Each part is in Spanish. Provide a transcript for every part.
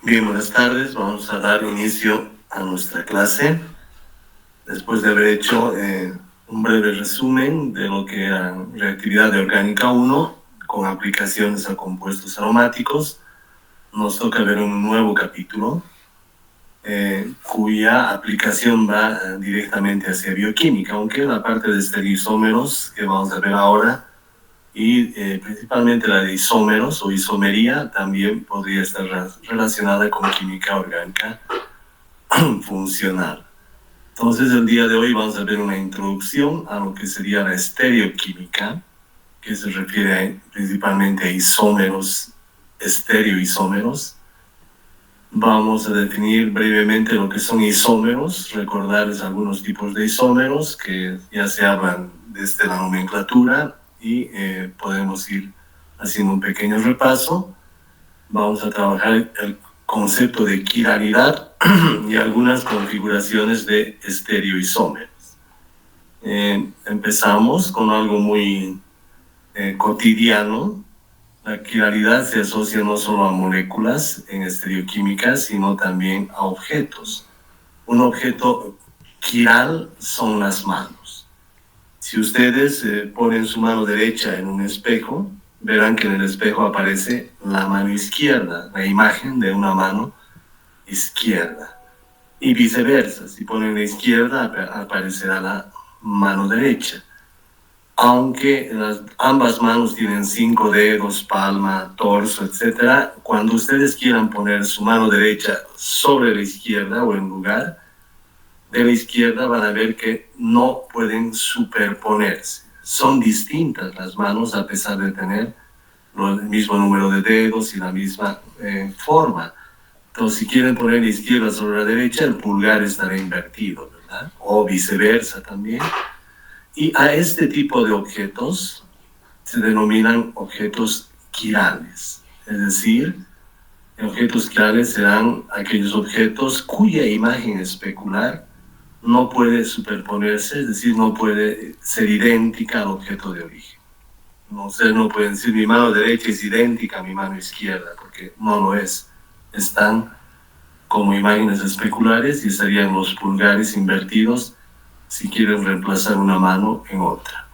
Bien, buenas tardes. Vamos a dar inicio a nuestra clase. Después de haber hecho un breve resumen de lo que era reactividad de orgánica 1 con aplicaciones a compuestos aromáticos, nos toca ver un nuevo capítulo cuya aplicación va directamente hacia bioquímica, aunque la parte de estereoisómeros que vamos a ver ahora y principalmente la de isómeros o isomería también podría estar relacionada con química orgánica funcional. Entonces el día de hoy vamos a ver una introducción a lo que sería la estereoquímica, que se refiere principalmente a isómeros, estereoisómeros. Vamos a definir brevemente lo que son isómeros, recordarles algunos tipos de isómeros que ya se hablan desde la nomenclatura y podemos ir haciendo un pequeño repaso. Vamos a trabajar el concepto de quiralidad y algunas configuraciones de estereoisómeros. Empezamos con algo muy cotidiano. La quiralidad se asocia no solo a moléculas en estereoquímica, sino también a objetos. Un objeto quiral son las manos. Si ustedes ponen su mano derecha en un espejo, verán que en el espejo aparece la mano izquierda, la imagen de una mano izquierda. Y viceversa, si ponen la izquierda, aparecerá la mano derecha. Aunque ambas manos tienen 5 dedos, palma, torso, etc., cuando ustedes quieran poner su mano derecha sobre la izquierda o en lugar de la izquierda, van a ver que no pueden superponerse. Son distintas las manos a pesar de tener el mismo número de dedos y la misma forma. Entonces, si quieren poner la izquierda sobre la derecha, el pulgar estará invertido, ¿verdad? O viceversa también. Y a este tipo de objetos se denominan objetos quirales. Es decir, objetos quirales serán aquellos objetos cuya imagen especular no puede superponerse, es decir, no puede ser idéntica al objeto de origen. Ustedes no pueden decir mi mano derecha es idéntica a mi mano izquierda, porque no lo es. Están como imágenes especulares y estarían los pulgares invertidos si quieren reemplazar una mano en otra.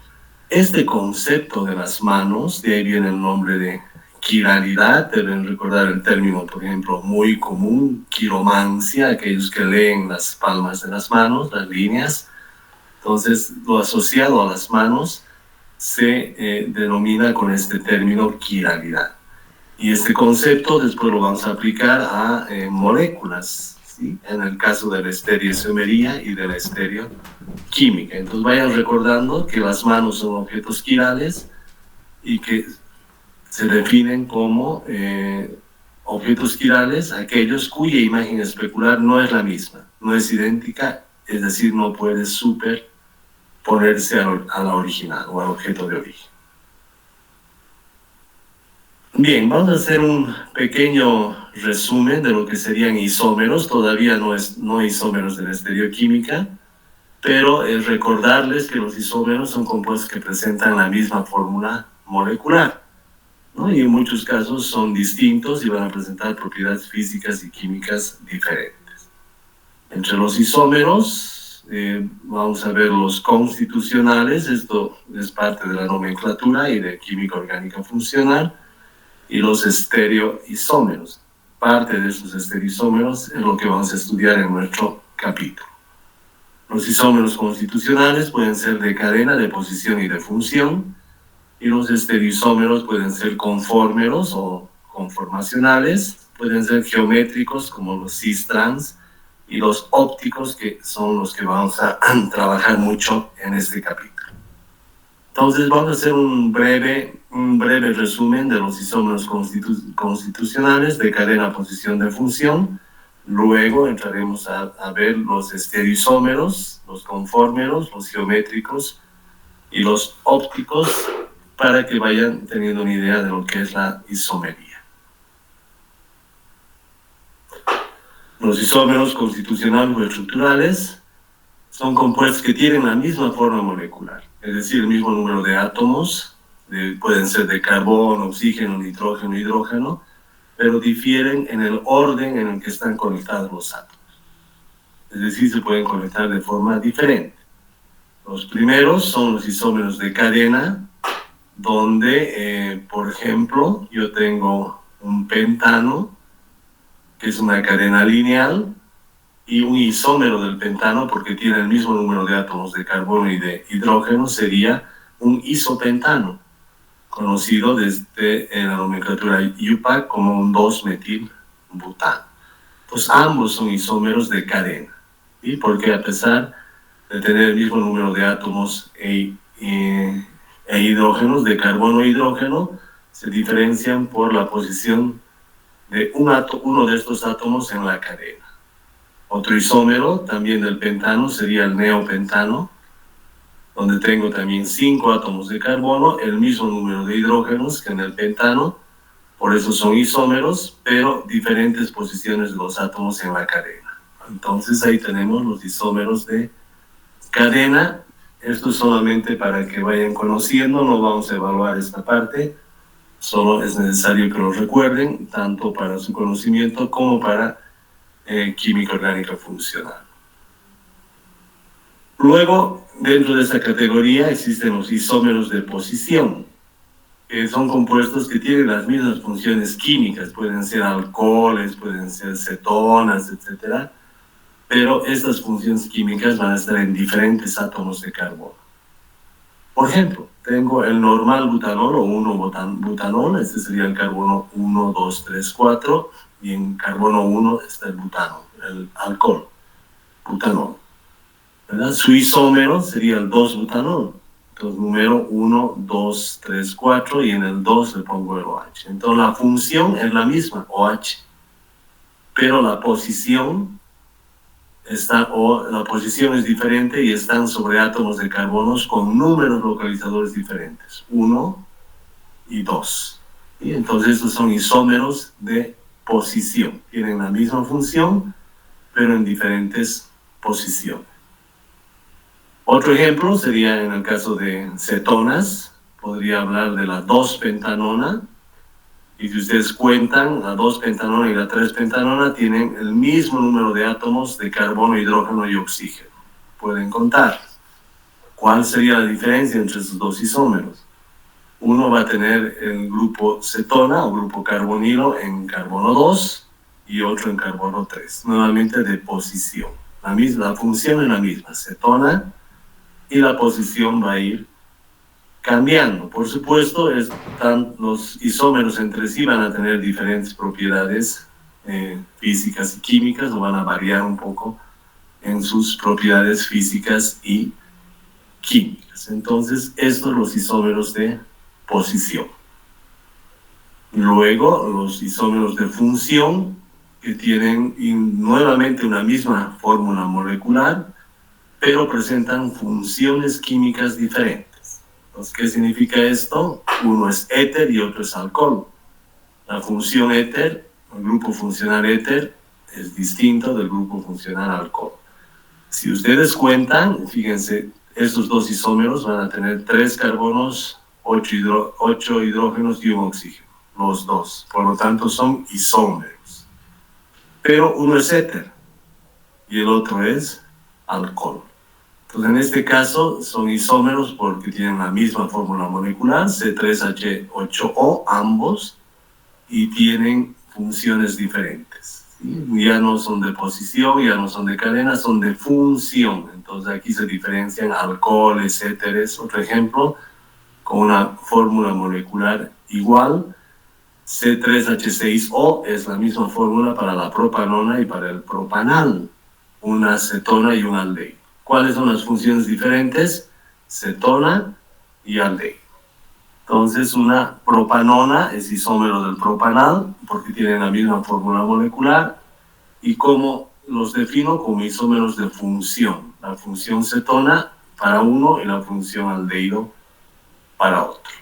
Este concepto de las manos, de ahí viene el nombre de quiralidad. Deben recordar el término, por ejemplo, muy común, quiromancia, aquellos que leen las palmas de las manos, las líneas. Entonces, lo asociado a las manos se denomina con este término quiralidad. Y este concepto después lo vamos a aplicar a moléculas, ¿sí? En el caso de la estereoisomería y de la estereoquímica. Entonces vayan recordando que las manos son objetos quirales y que se definen como objetos quirales aquellos cuya imagen especular no es la misma, no es idéntica, es decir, no puede superponerse a la original o al objeto de origen. Bien, vamos a hacer un pequeño resumen de lo que serían isómeros, todavía no isómeros de la estereoquímica, pero es recordarles que los isómeros son compuestos que presentan la misma fórmula molecular, ¿no? Y en muchos casos son distintos y van a presentar propiedades físicas y químicas diferentes. Entre los isómeros vamos a ver los constitucionales, esto es parte de la nomenclatura y de química orgánica funcional, y los estereoisómeros. Parte de estos estereoisómeros es lo que vamos a estudiar en nuestro capítulo. Los isómeros constitucionales pueden ser de cadena, de posición y de función, y los estereoisómeros pueden ser conformeros o conformacionales, pueden ser geométricos como los cis-trans, y los ópticos, que son los que vamos a trabajar mucho en este capítulo. Entonces vamos a hacer un breve resumen de los isómeros constitucionales de cadena, posición, de función. Luego entraremos a ver los estereoisómeros, los conformeros, los geométricos y los ópticos para que vayan teniendo una idea de lo que es la isomería. Los isómeros constitucionales o estructurales son compuestos que tienen la misma forma molecular, es decir, el mismo número de átomos, pueden ser de carbono, oxígeno, nitrógeno, hidrógeno, pero difieren en el orden en el que están conectados los átomos. Es decir, se pueden conectar de forma diferente. Los primeros son los isómeros de cadena, donde, por ejemplo, yo tengo un pentano, que es una cadena lineal, y un isómero del pentano, porque tiene el mismo número de átomos de carbono y de hidrógeno, sería un isopentano, conocido desde la nomenclatura IUPAC como un 2-metilbutano. Pues ambos son isómeros de cadena, ¿sí? Porque a pesar de tener el mismo número de átomos e hidrógenos, de carbono e hidrógeno, se diferencian por la posición de uno de estos átomos en la cadena. Otro isómero también del pentano sería el neopentano, donde tengo también 5 átomos de carbono, el mismo número de hidrógenos que en el pentano, por eso son isómeros, pero diferentes posiciones de los átomos en la cadena. Entonces ahí tenemos los isómeros de cadena. Esto es solamente para que vayan conociendo, no vamos a evaluar esta parte, solo es necesario que lo recuerden, tanto para su conocimiento como para química orgánica funcional. Luego, dentro de esta categoría existen los isómeros de posición, que son compuestos que tienen las mismas funciones químicas, pueden ser alcoholes, pueden ser cetonas, etc. Pero estas funciones químicas van a estar en diferentes átomos de carbono. Por ejemplo, tengo el normal butanol o 1-butanol, este sería el carbono 1, 2, 3, 4, y en carbono 1 está el butano, el alcohol, butanol, ¿verdad? Su isómero sería el 2-butanol, entonces número 1, 2, 3, 4, y en el 2 le pongo el OH. Entonces la función es la misma, OH, pero la posición es diferente y están sobre átomos de carbonos con números localizadores diferentes, 1 y 2. Y entonces estos son isómeros de posición. Tienen la misma función, pero en diferentes posiciones. Otro ejemplo sería en el caso de cetonas. Podría hablar de la 2-pentanona. Y si ustedes cuentan, la 2-pentanona y la 3-pentanona tienen el mismo número de átomos de carbono, hidrógeno y oxígeno. Pueden contar. ¿Cuál sería la diferencia entre esos dos isómeros? Uno va a tener el grupo cetona o grupo carbonilo en carbono 2 y otro en carbono 3. Nuevamente de posición. La función es la misma, cetona, y la posición va a ir cambiando. Por supuesto, los isómeros entre sí van a tener diferentes propiedades físicas y químicas, o van a variar un poco en sus propiedades físicas y químicas. Entonces, estos son los isómeros de posición. Luego, los isómeros de función, que tienen nuevamente una misma fórmula molecular, pero presentan funciones químicas diferentes. Entonces, ¿qué significa esto? Uno es éter y otro es alcohol. La función éter, el grupo funcional éter, es distinto del grupo funcional alcohol. Si ustedes cuentan, fíjense, estos dos isómeros van a tener 3 carbonos, 8 hidrógenos y un oxígeno, los dos. Por lo tanto, son isómeros. Pero uno es éter y el otro es alcohol. Entonces, en este caso, son isómeros porque tienen la misma fórmula molecular, C3H8O, ambos, y tienen funciones diferentes. ¿Sí? Ya no son de posición, ya no son de cadena, son de función. Entonces, aquí se diferencian alcoholes, éteres. Otro ejemplo, con una fórmula molecular igual, C3H6O es la misma fórmula para la propanona y para el propanal, una cetona y un aldehído. ¿Cuáles son las funciones diferentes? Cetona y aldehído. Entonces, una propanona es isómero del propanal, porque tienen la misma fórmula molecular, y como los defino como isómeros de función. La función cetona para uno y la función aldehído para otro.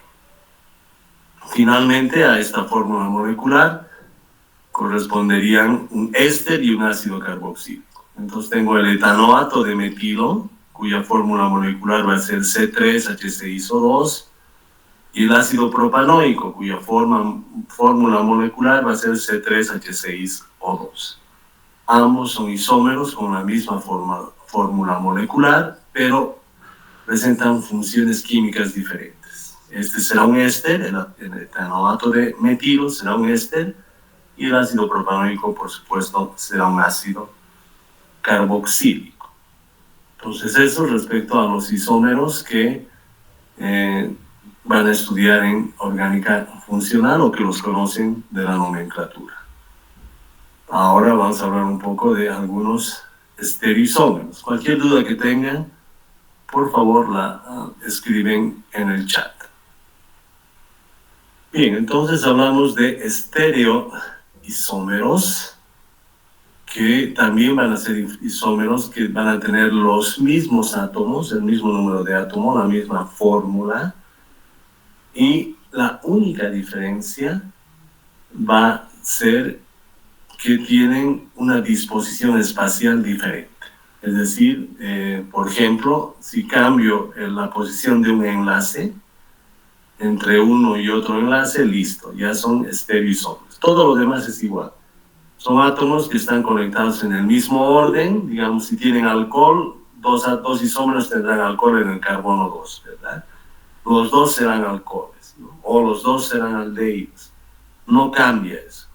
Finalmente, a esta fórmula molecular corresponderían un éster y un ácido carboxílico. Entonces tengo el etanoato de metilo, cuya fórmula molecular va a ser C3H6O2, Y el ácido propanoico, cuya fórmula molecular va a ser C3H6O2. Ambos son isómeros con la misma fórmula molecular, pero presentan funciones químicas diferentes. Este será un éster, el etanoato de metilo será un éster, y el ácido propanoico, por supuesto, será un ácido carboxílico. Entonces, eso respecto a los isómeros que van a estudiar en orgánica funcional o que los conocen de la nomenclatura. Ahora vamos a hablar un poco de algunos estereoisómeros. Cualquier duda que tengan, por favor la escriben en el chat. Bien, entonces hablamos de estereoisómeros, que también van a ser isómeros que van a tener los mismos átomos, el mismo número de átomos, la misma fórmula, y la única diferencia va a ser que tienen una disposición espacial diferente. Es decir, por ejemplo, si cambio la posición de un enlace entre uno y otro enlace, listo, ya son estereoisómeros. Todo lo demás es igual. Son átomos que están conectados en el mismo orden. Digamos, si tienen alcohol, dos isómeros tendrán alcohol en el carbono 2, ¿verdad? Los dos serán alcoholes, ¿no? O los dos serán aldehídos. No cambia eso.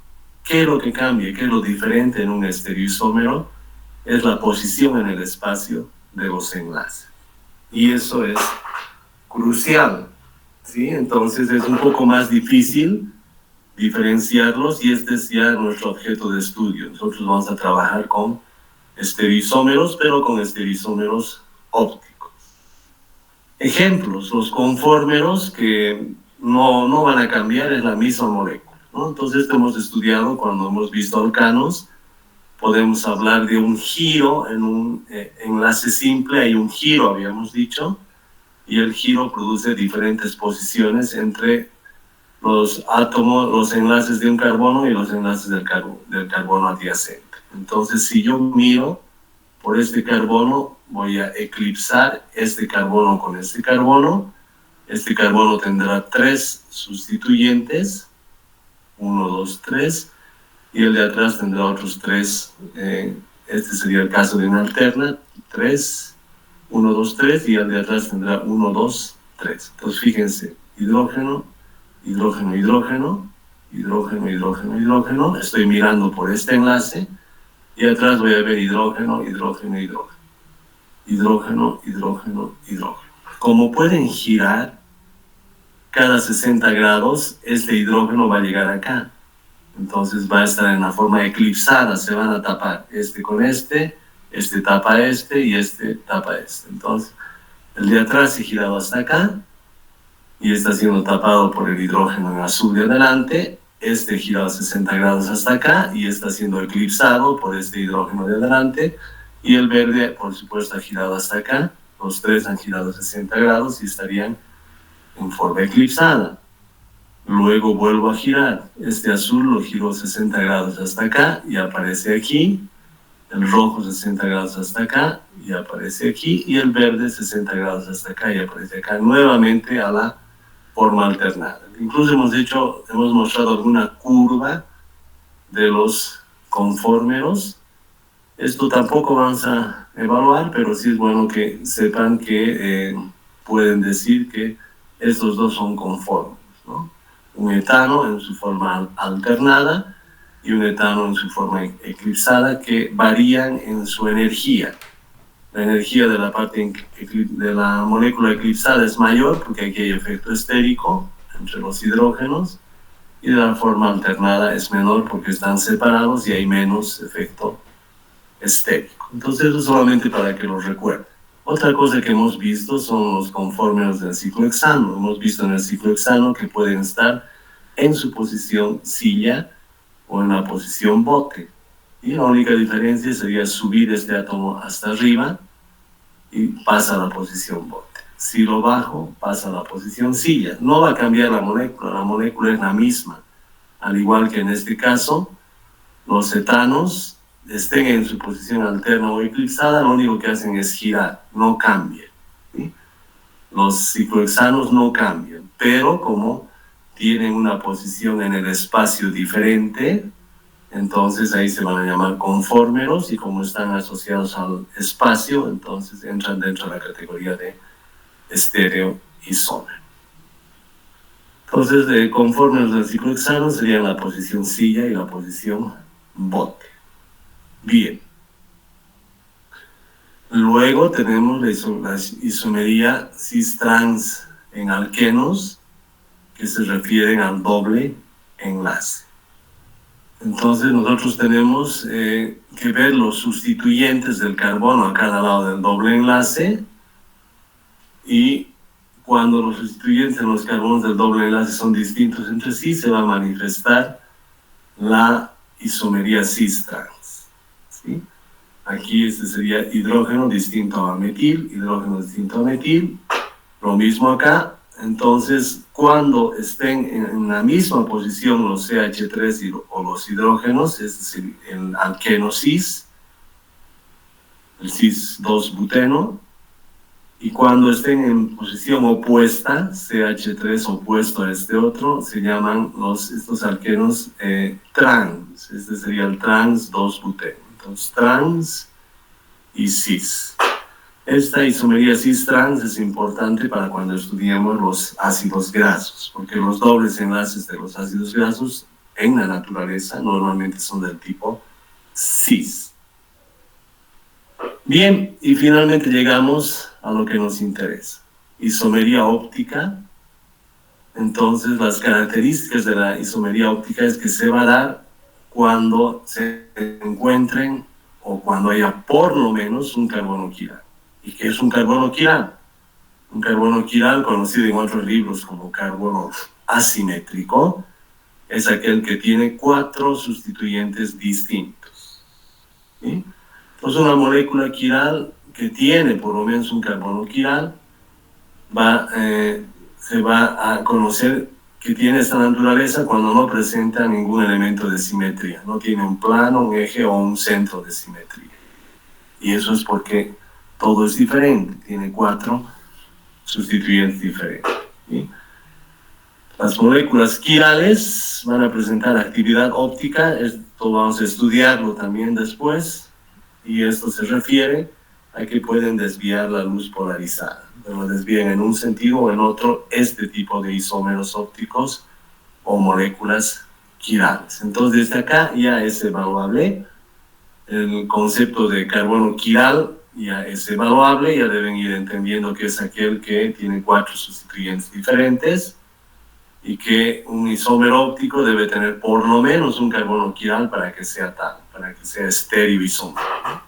¿Qué es lo que cambia? ¿Qué es lo diferente en un estereoisómero? Es la posición en el espacio de los enlaces. Y eso es crucial, ¿sí? Entonces es un poco más difícil diferenciarlos, y este es ya nuestro objeto de estudio. Nosotros vamos a trabajar con estereoisómeros, pero con estereoisómeros ópticos. Ejemplos: los conformeros, que no van a cambiar, es la misma molécula, ¿no? Entonces, esto hemos estudiado cuando hemos visto alcanos. Podemos hablar de un giro en un enlace simple. Hay un giro, habíamos dicho, y el giro produce diferentes posiciones entre los átomos, los enlaces de un carbono y los enlaces del carbono adyacente. Entonces, si yo miro por este carbono, voy a eclipsar este carbono con este carbono. Este carbono tendrá 3 sustituyentes, 1, 2, 3, y el de atrás tendrá otros 3. Este sería el caso de una alterna: 3, 1, 2, 3, y el de atrás tendrá 1, 2, 3. Entonces, fíjense: hidrógeno, hidrógeno, hidrógeno, hidrógeno, hidrógeno, hidrógeno. Estoy mirando por este enlace, y atrás voy a ver hidrógeno, hidrógeno, hidrógeno. Hidrógeno, hidrógeno, hidrógeno. Como pueden girar cada 60 grados, este hidrógeno va a llegar acá. Entonces va a estar en la forma eclipsada, se van a tapar este con este tapa este y este tapa este. Entonces, el de atrás se ha girado hasta acá y está siendo tapado por el hidrógeno en azul de adelante. Este girado a 60 grados hasta acá y está siendo eclipsado por este hidrógeno de adelante. Y el verde, por supuesto, ha girado hasta acá. Los 3 han girado a 60 grados y estarían en forma eclipsada. Luego vuelvo a girar. Este azul lo giro 60 grados hasta acá y aparece aquí. El rojo 60 grados hasta acá y aparece aquí. Y el verde 60 grados hasta acá y aparece acá, nuevamente a la forma alternada. Incluso hemos mostrado alguna curva de los conformeros. Esto tampoco vamos a evaluar, pero sí es bueno que sepan que pueden decir que estos dos son conformes, ¿no? Un etano en su forma alternada y un etano en su forma eclipsada, que varían en su energía. La energía de la parte de la molécula eclipsada es mayor porque aquí hay efecto estérico entre los hidrógenos, y de la forma alternada es menor porque están separados y hay menos efecto estérico. Entonces, eso solamente para que lo recuerden. Otra cosa que hemos visto son los conformeros del ciclo hexano. Hemos visto en el ciclo hexano que pueden estar en su posición silla o en la posición bote. Y la única diferencia sería subir este átomo hasta arriba y pasa a la posición bote. Si lo bajo, pasa a la posición silla. No va a cambiar la molécula es la misma. Al igual que en este caso, los etanos, estén en su posición alterna o eclipsada, lo único que hacen es girar, no cambia, ¿sí? Los ciclohexanos no cambian, pero como tienen una posición en el espacio diferente, entonces ahí se van a llamar conformeros, y como están asociados al espacio, entonces entran dentro de la categoría de estereoisómero. Entonces, conformeros del ciclohexano serían la posición silla y la posición bote. Bien. Luego tenemos la isomería cis-trans en alquenos, que se refieren al doble enlace. Entonces nosotros tenemos que ver los sustituyentes del carbono a cada lado del doble enlace, y cuando los sustituyentes de los carbonos del doble enlace son distintos entre sí, se va a manifestar la isomería cis-trans, ¿sí? Aquí este sería hidrógeno distinto a metil, hidrógeno distinto a metil, lo mismo acá. Entonces, cuando estén en la misma posición los CH3 o los hidrógenos, es decir, el alqueno cis, el cis-2-buteno, y cuando estén en posición opuesta, CH3 opuesto a este otro, se llaman estos alquenos trans, este sería el trans-2-buteno. Entonces, trans y cis. Esta isomería cis-trans es importante para cuando estudiamos los ácidos grasos, porque los dobles enlaces de los ácidos grasos en la naturaleza normalmente son del tipo cis. Bien, y finalmente llegamos a lo que nos interesa. Isomería óptica. Entonces, las características de la isomería óptica es que se va a dar cuando se encuentren o cuando haya por lo menos un carbono quiral. ¿Y qué es un carbono quiral? Un carbono quiral, conocido en otros libros como carbono asimétrico, es aquel que tiene 4 sustituyentes distintos, ¿sí? Entonces, una molécula quiral que tiene por lo menos un carbono quiral se va a conocer que tiene esta naturaleza cuando no presenta ningún elemento de simetría, no tiene un plano, un eje o un centro de simetría. Y eso es porque todo es diferente, tiene 4 sustituyentes diferentes, ¿sí? Las moléculas quirales van a presentar actividad óptica, esto vamos a estudiarlo también después, y esto se refiere a que pueden desviar la luz polarizada, pero desvían en un sentido o en otro este tipo de isómeros ópticos o moléculas quirales. Entonces desde acá ya es evaluable, el concepto de carbono quiral ya es evaluable, ya deben ir entendiendo que es aquel que tiene 4 sustituyentes diferentes, y que un isómero óptico debe tener por lo menos un carbono quiral para que sea tal, para que sea estereoisómero, ¿no?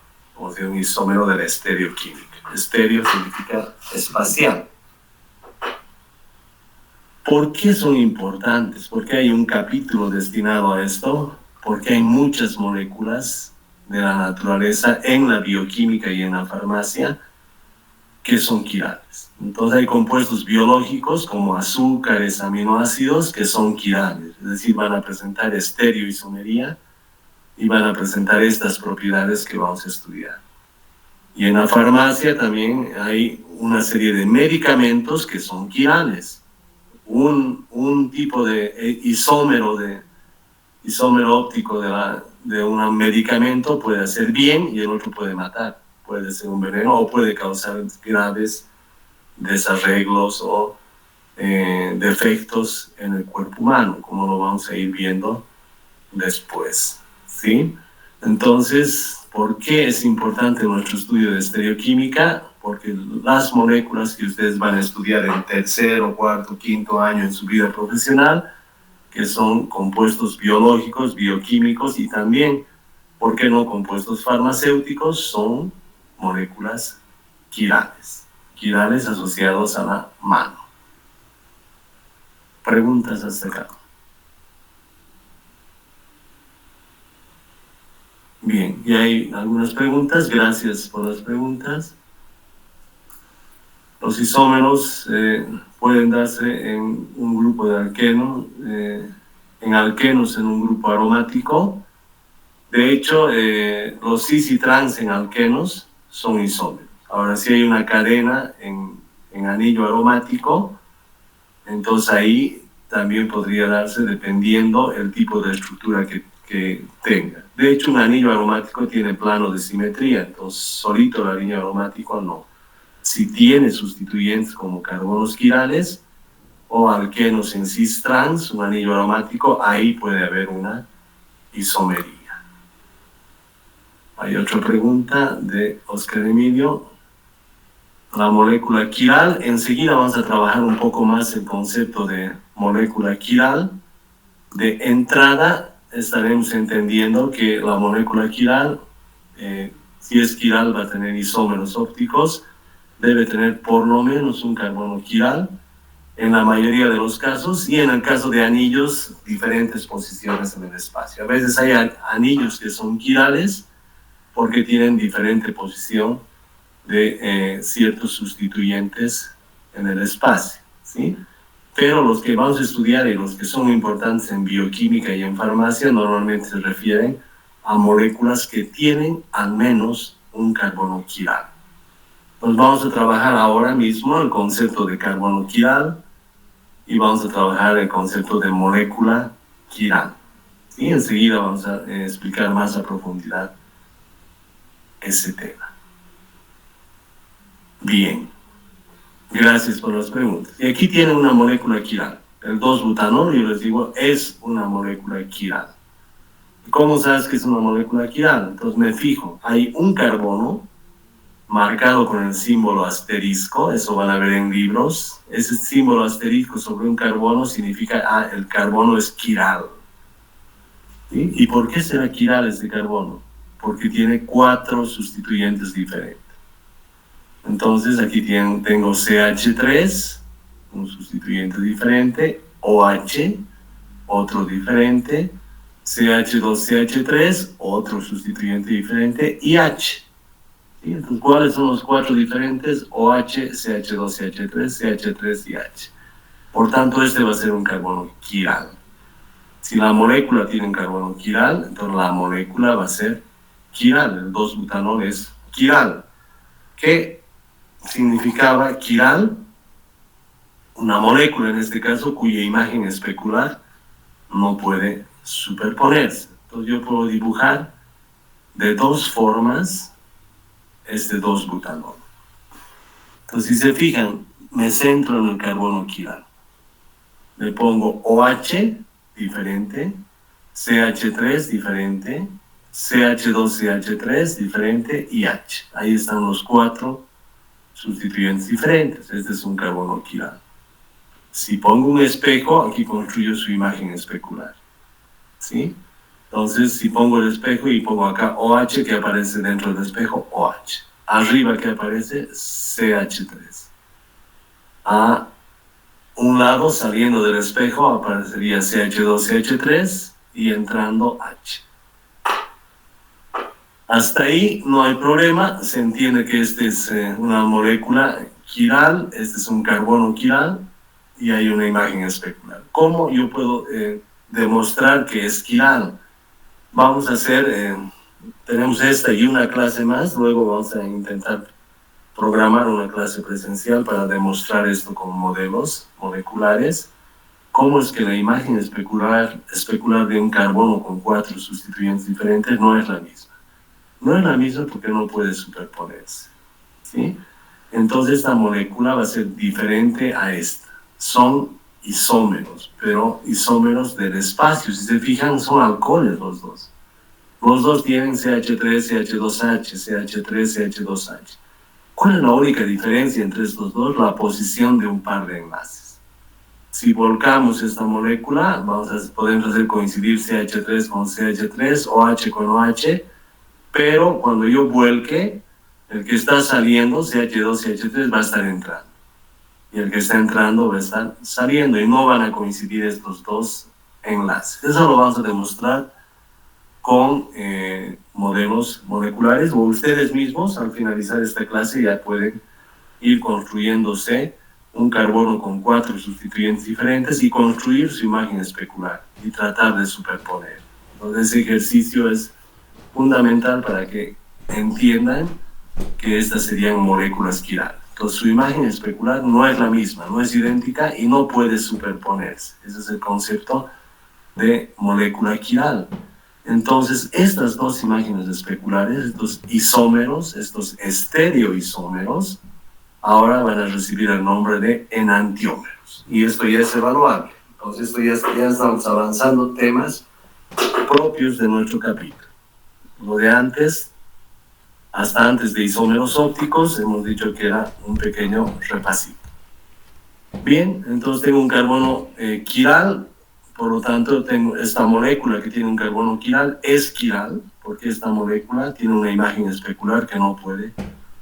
O sea, un isómero de la estereoquímica. Estereo significa espacial. ¿Por qué son importantes? Porque hay un capítulo destinado a esto, porque hay muchas moléculas de la naturaleza en la bioquímica y en la farmacia que son quirales. Entonces hay compuestos biológicos como azúcares, aminoácidos que son quirales, es decir, van a presentar estereoisomería y van a presentar estas propiedades que vamos a estudiar. Y en la farmacia también hay una serie de medicamentos que son quirales. Un tipo de isómero óptico de un medicamento puede hacer bien y el otro puede matar. Puede ser un veneno o puede causar graves desarreglos o defectos en el cuerpo humano, como lo vamos a ir viendo después, ¿sí? Entonces, ¿por qué es importante nuestro estudio de estereoquímica? Porque las moléculas que ustedes van a estudiar en tercero, cuarto, quinto año en su vida profesional, que son compuestos biológicos, bioquímicos y también, ¿por qué no compuestos farmacéuticos? Son moléculas quirales asociados a la mano. ¿Preguntas hasta acá? Bien, y hay algunas preguntas, gracias por las preguntas. Los isómeros pueden darse en un grupo de alquenos, en alquenos en un grupo aromático. De hecho, los cis y trans en alquenos son isómeros. Ahora, si hay una cadena en en anillo aromático, entonces ahí también podría darse dependiendo el tipo de estructura que tenga. De hecho, un anillo aromático tiene plano de simetría, entonces solito el anillo aromático no. Si tiene sustituyentes como carbonos quirales o alquenos en cis trans, un anillo aromático, ahí puede haber una isomería. Hay otra pregunta de Oscar Emilio. La molécula quiral, enseguida vamos a trabajar un poco más el concepto de molécula quiral. De entrada estaremos entendiendo que la molécula quiral, si es quiral va a tener isómeros ópticos, debe tener por lo menos un carbono quiral en la mayoría de los casos, y en el caso de anillos, diferentes posiciones en el espacio. A veces hay anillos que son quirales porque tienen diferente posición de ciertos sustituyentes en el espacio, ¿sí? Pero los que vamos a estudiar y los que son importantes en bioquímica y en farmacia normalmente se refieren a moléculas que tienen al menos un carbono quiral. Entonces vamos a trabajar ahora mismo el concepto de carbono quiral y vamos a trabajar el concepto de molécula quiral. Y enseguida vamos a explicar más a profundidad ese tema. Bien, gracias por las preguntas. Y aquí tienen una molécula quiral. El 2-butanol, yo les digo, es una molécula quiral. ¿Cómo sabes que es una molécula quiral? Entonces me fijo, hay un carbono marcado con el símbolo asterisco, eso van a ver en libros. Ese símbolo asterisco sobre un carbono significa, el carbono es quiral. ¿Sí? ¿Y por qué será quiral este carbono? Porque tiene 4 sustituyentes diferentes. Entonces aquí tengo CH3, un sustituyente diferente, OH, otro diferente, CH2CH3, otro sustituyente diferente, y H. ¿Sí? Entonces, ¿cuáles son los 4 diferentes? OH, CH2CH3, CH3 y H. Por tanto, este va a ser un carbono quiral. Si la molécula tiene un carbono quiral, entonces la molécula va a ser quiral. El 2-butanol es quiral. ¿Qué significaba quiral? Una molécula, en este caso, cuya imagen especular no puede superponerse. Entonces yo puedo dibujar de 2 formas este 2-butanol. Entonces, si se fijan, me centro en el carbono quiral. Le pongo OH, diferente, CH3, diferente, CH2CH3, diferente, y H. Ahí están los 4 sustituyentes diferentes. Este es un carbono quiral. Si pongo un espejo, aquí construyo su imagen especular. ¿Sí? Entonces, si pongo el espejo y pongo acá OH, que aparece dentro del espejo, OH. Arriba que aparece CH3. A un lado, saliendo del espejo, aparecería CH2CH3 y entrando H. Hasta ahí no hay problema, se entiende que esta es una molécula quiral, este es un carbono quiral y hay una imagen especular. ¿Cómo yo puedo demostrar que es quiral? Vamos a hacer, tenemos esta y una clase más, luego vamos a intentar programar una clase presencial para demostrar esto con modelos moleculares. ¿Cómo es que la imagen especular de un carbono con 4 sustituyentes diferentes no es la misma? No es la misma porque no puede superponerse, ¿sí? Entonces esta molécula va a ser diferente a esta. Son isómeros, pero isómeros del espacio. Si se fijan, son alcoholes los dos. Los dos tienen CH3, CH2H, CH3, CH2H. ¿Cuál es la única diferencia entre estos dos? La posición de un par de enlaces. Si volcamos esta molécula, podemos hacer coincidir CH3 con CH3, OH con OH, pero cuando yo vuelque, el que está saliendo, CH2, CH3, va a estar entrando. Y el que está entrando va a estar saliendo, y no van a coincidir estos dos enlaces. Eso lo vamos a demostrar con modelos moleculares, o ustedes mismos, al finalizar esta clase, ya pueden ir construyéndose un carbono con 4 sustituyentes diferentes y construir su imagen especular y tratar de superponer. Entonces, ese ejercicio es fundamental para que entiendan que estas serían moléculas quirales. Entonces su imagen especular no es la misma, no es idéntica y no puede superponerse. Ese es el concepto de molécula quiral. Entonces, estas dos imágenes especulares, estos isómeros, estos estereoisómeros, ahora van a recibir el nombre de enantiómeros. Y esto ya es evaluable. Entonces, esto ya estamos avanzando temas propios de nuestro capítulo. Lo de antes, hasta antes de isómeros ópticos, hemos dicho que era un pequeño repasito. Bien, entonces tengo un carbono quiral. Por lo tanto, tengo esta molécula que tiene un carbono quiral, es quiral, porque esta molécula tiene una imagen especular que no puede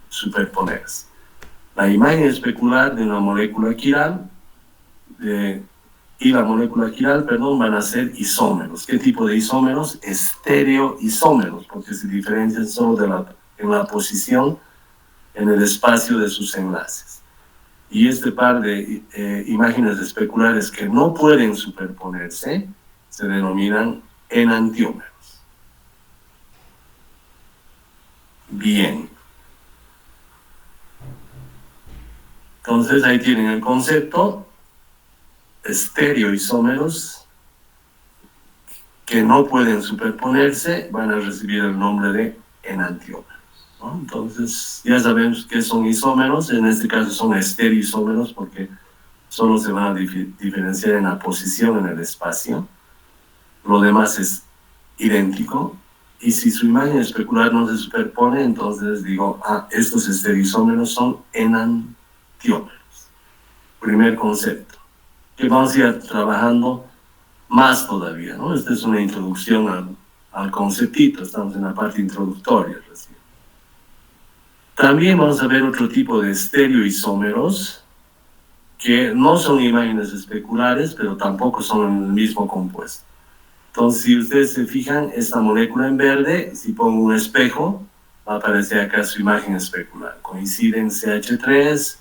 superponerse. La imagen especular de una molécula quiral y la molécula quiral, van a ser isómeros. ¿Qué tipo de isómeros? Estereoisómeros, porque se diferencian solo en la posición en el espacio de sus enlaces. Y este par de imágenes especulares que no pueden superponerse se denominan enantiómeros. Bien. Entonces ahí tienen el concepto, estereoisómeros que no pueden superponerse van a recibir el nombre de enantiómeros. ¿No? Entonces, ya sabemos que son isómeros, en este caso son estereoisómeros porque solo se van a diferenciar en la posición en el espacio. Lo demás es idéntico. Y si su imagen especular no se superpone, entonces digo, estos estereoisómeros son enantiómeros. Primer concepto, que vamos a ir trabajando más todavía, ¿no? Esta es una introducción al conceptito, estamos en la parte introductoria recién. También vamos a ver otro tipo de estereoisómeros que no son imágenes especulares, pero tampoco son el mismo compuesto. Entonces, si ustedes se fijan, esta molécula en verde, si pongo un espejo, va a aparecer acá su imagen especular. Coinciden CH3,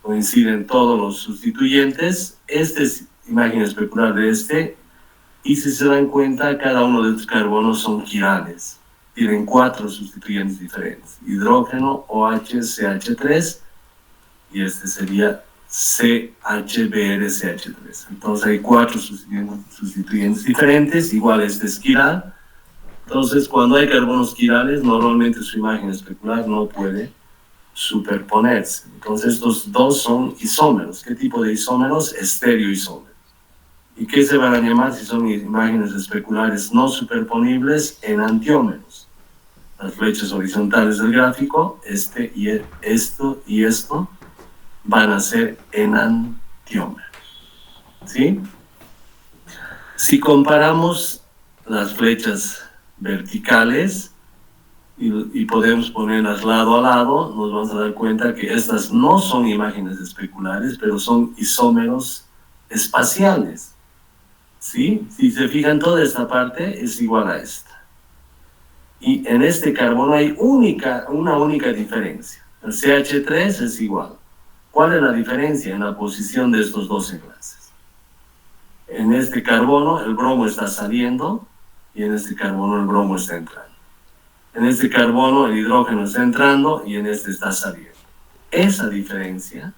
coinciden todos los sustituyentes. Esta es imagen especular de este, y si se dan cuenta, cada uno de estos carbonos son quirales. Tienen 4 sustituyentes diferentes: hidrógeno, OH, CH3, y este sería CHBrCH3. Entonces hay 4 sustituyentes diferentes, igual este es quiral. Entonces, cuando hay carbonos quirales, normalmente su imagen especular no puede superponerse. Entonces, estos dos son isómeros. ¿Qué tipo de isómeros? Estereoisómeros. ¿Y qué se van a llamar si son imágenes especulares no superponibles? Enantiómeros. Las flechas horizontales del gráfico, esto y esto, van a ser enantiómeros. ¿Sí? Si comparamos las flechas verticales y podemos ponerlas lado a lado, nos vamos a dar cuenta que estas no son imágenes especulares, pero son isómeros espaciales. ¿Sí? Si se fijan, toda esta parte es igual a esta. Y en este carbono hay una única diferencia. El CH3 es igual. ¿Cuál es la diferencia en la posición de estos dos enlaces? En este carbono el bromo está saliendo y en este carbono el bromo está entrando. En este carbono el hidrógeno está entrando y en este está saliendo. Esa diferencia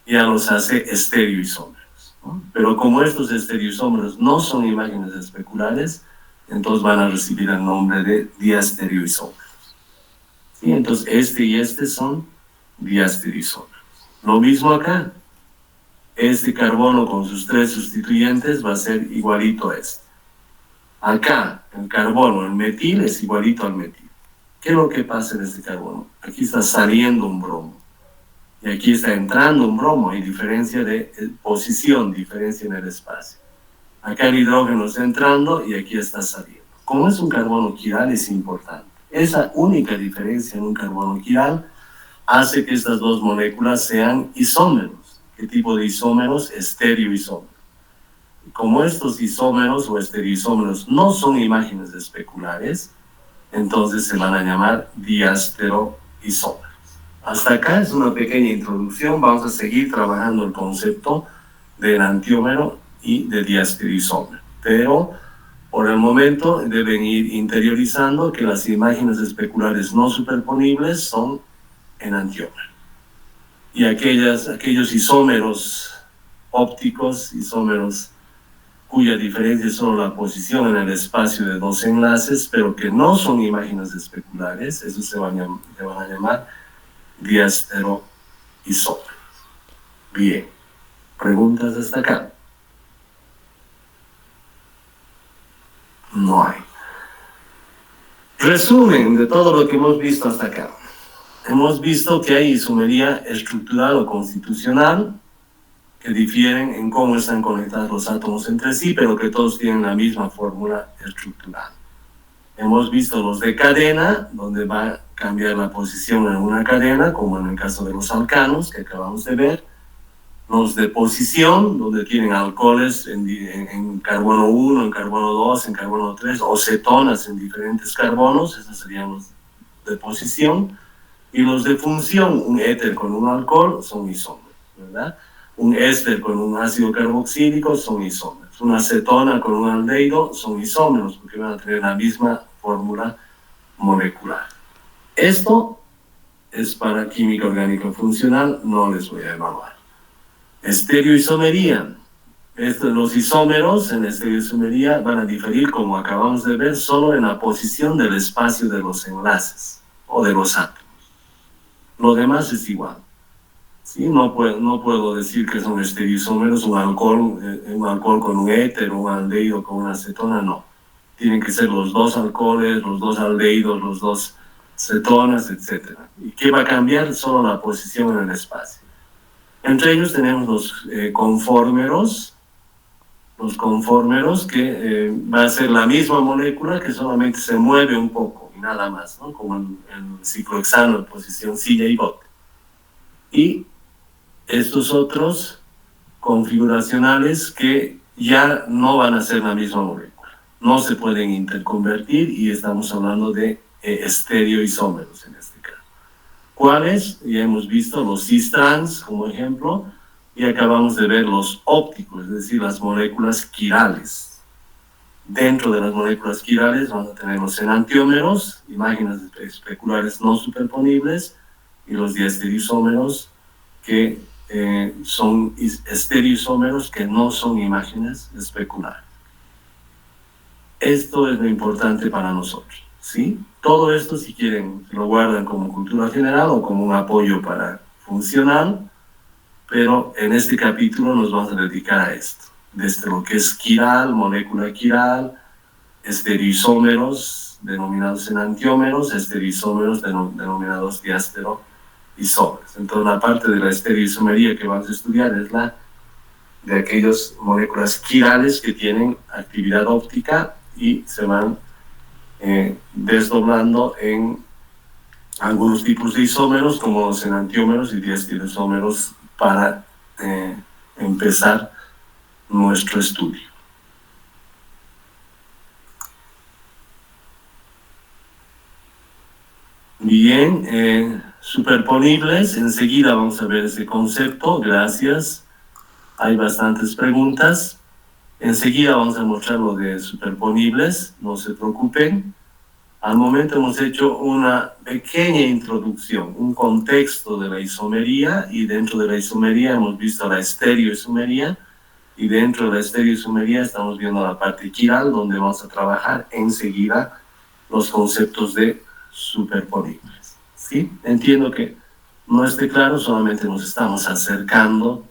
ya los hace estereoisómeros, ¿no? Pero como estos estereoisómeros no son imágenes especulares, entonces van a recibir el nombre de diastereoisómeros. ¿Sí? Entonces este y este son diastereoisómeros. Lo mismo acá. Este carbono con sus 3 sustituyentes va a ser igualito a este. Acá, el carbono, el metil, es igualito al metil. ¿Qué es lo que pasa en este carbono? Aquí está saliendo un bromo. Y aquí está entrando un bromo. Hay diferencia de posición, diferencia en el espacio. Acá el hidrógeno está entrando y aquí está saliendo. Como es un carbono quiral, es importante. Esa única diferencia en un carbono quiral hace que estas dos moléculas sean isómeros. ¿Qué tipo de isómeros? Estereoisómeros. Como estos isómeros o estereoisómeros no son imágenes especulares, entonces se van a llamar diastereoisómeros. Hasta acá es una pequeña introducción. Vamos a seguir trabajando el concepto de enantiómero y de diastereoisómero. Pero por el momento deben ir interiorizando que las imágenes especulares no superponibles son enantiómero. Y aquellos isómeros ópticos, isómeros cuya diferencia es solo la posición en el espacio de dos enlaces, pero que no son imágenes especulares, eso se van a llamar diastereoisómeros. Bien, ¿preguntas hasta acá? No hay. Resumen de todo lo que hemos visto hasta acá. Hemos visto que hay isomería estructural o constitucional, que difieren en cómo están conectados los átomos entre sí, pero que todos tienen la misma fórmula estructural. Hemos visto los de cadena, donde va a cambiar la posición en una cadena, como en el caso de los alcanos, que acabamos de ver. Los de posición, donde tienen alcoholes en carbono 1, en carbono 2, en carbono 3, o cetonas en diferentes carbonos, esos serían los de posición. Y los de función, un éter con un alcohol, son isómeros, ¿verdad? Un éster con un ácido carboxílico son isómeros. Una acetona con un aldehído son isómeros, porque van a tener la misma fórmula molecular. Esto es para química orgánica funcional, no les voy a evaluar. Estereoisomería. Los isómeros en estereoisomería van a diferir, como acabamos de ver, solo en la posición del espacio de los enlaces o de los átomos. Lo demás es igual. ¿Sí? No puedo decir que son estereoisómeros, un alcohol con un éter, un aldehído con una acetona, no. Tienen que ser los dos alcoholes, los dos aldehídos, los dos cetonas, etc. ¿Y qué va a cambiar? Solo la posición en el espacio. Entre ellos tenemos los conformeros que va a ser la misma molécula que solamente se mueve un poco y nada más, ¿no? Como el ciclohexano en posición silla y bote. Y estos otros configuracionales que ya no van a ser la misma molécula, no se pueden interconvertir y estamos hablando de estereoisómeros en este caso. ¿Cuáles? Ya hemos visto los cis-trans como ejemplo y acabamos de ver los ópticos, es decir, las moléculas quirales. Dentro de las moléculas quirales vamos a tener los enantiómeros, imágenes especulares no superponibles, y los diastereoisómeros que son estereoisómeros que no son imágenes especulares. Esto es lo importante para nosotros, ¿sí? Todo esto, si quieren, lo guardan como cultura general o como un apoyo para funcional, pero en este capítulo nos vamos a dedicar a esto, desde lo que es quiral, molécula quiral, estereoisómeros denominados enantiómeros, estereoisómeros denominados diastereoisómeros. Entonces la parte de la estereoisomería que vamos a estudiar es la de aquellas moléculas quirales que tienen actividad óptica y se van desdoblando en algunos tipos de isómeros como los enantiómeros y diastereoisómeros para empezar nuestro estudio. Bien, superponibles, enseguida vamos a ver ese concepto, gracias. Hay bastantes preguntas. Enseguida vamos a mostrar lo de superponibles, no se preocupen. Al momento hemos hecho una pequeña introducción, un contexto de la isomería, y dentro de la isomería hemos visto la estereoisomería, y dentro de la estereoisomería estamos viendo la parte quiral, donde vamos a trabajar enseguida los conceptos de superponibles. ¿Sí? Entiendo que no esté claro, solamente nos estamos acercando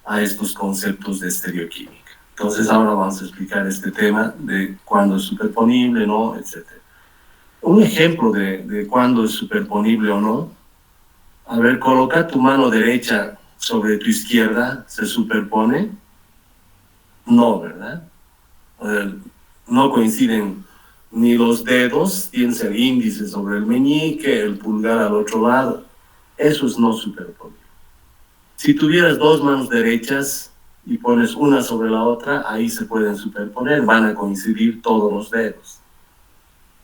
a estos conceptos de estereoquímica. Entonces ahora vamos a explicar este tema de cuándo es superponible, no, etc. Un ejemplo de cuándo es superponible o no. A ver, coloca tu mano derecha sobre tu izquierda, ¿se superpone? No, ¿verdad? No coinciden ni los dedos, tienes el índice sobre el meñique, el pulgar al otro lado. Eso es no superponible. Si tuvieras dos manos derechas y pones una sobre la otra, ahí se pueden superponer, van a coincidir todos los dedos.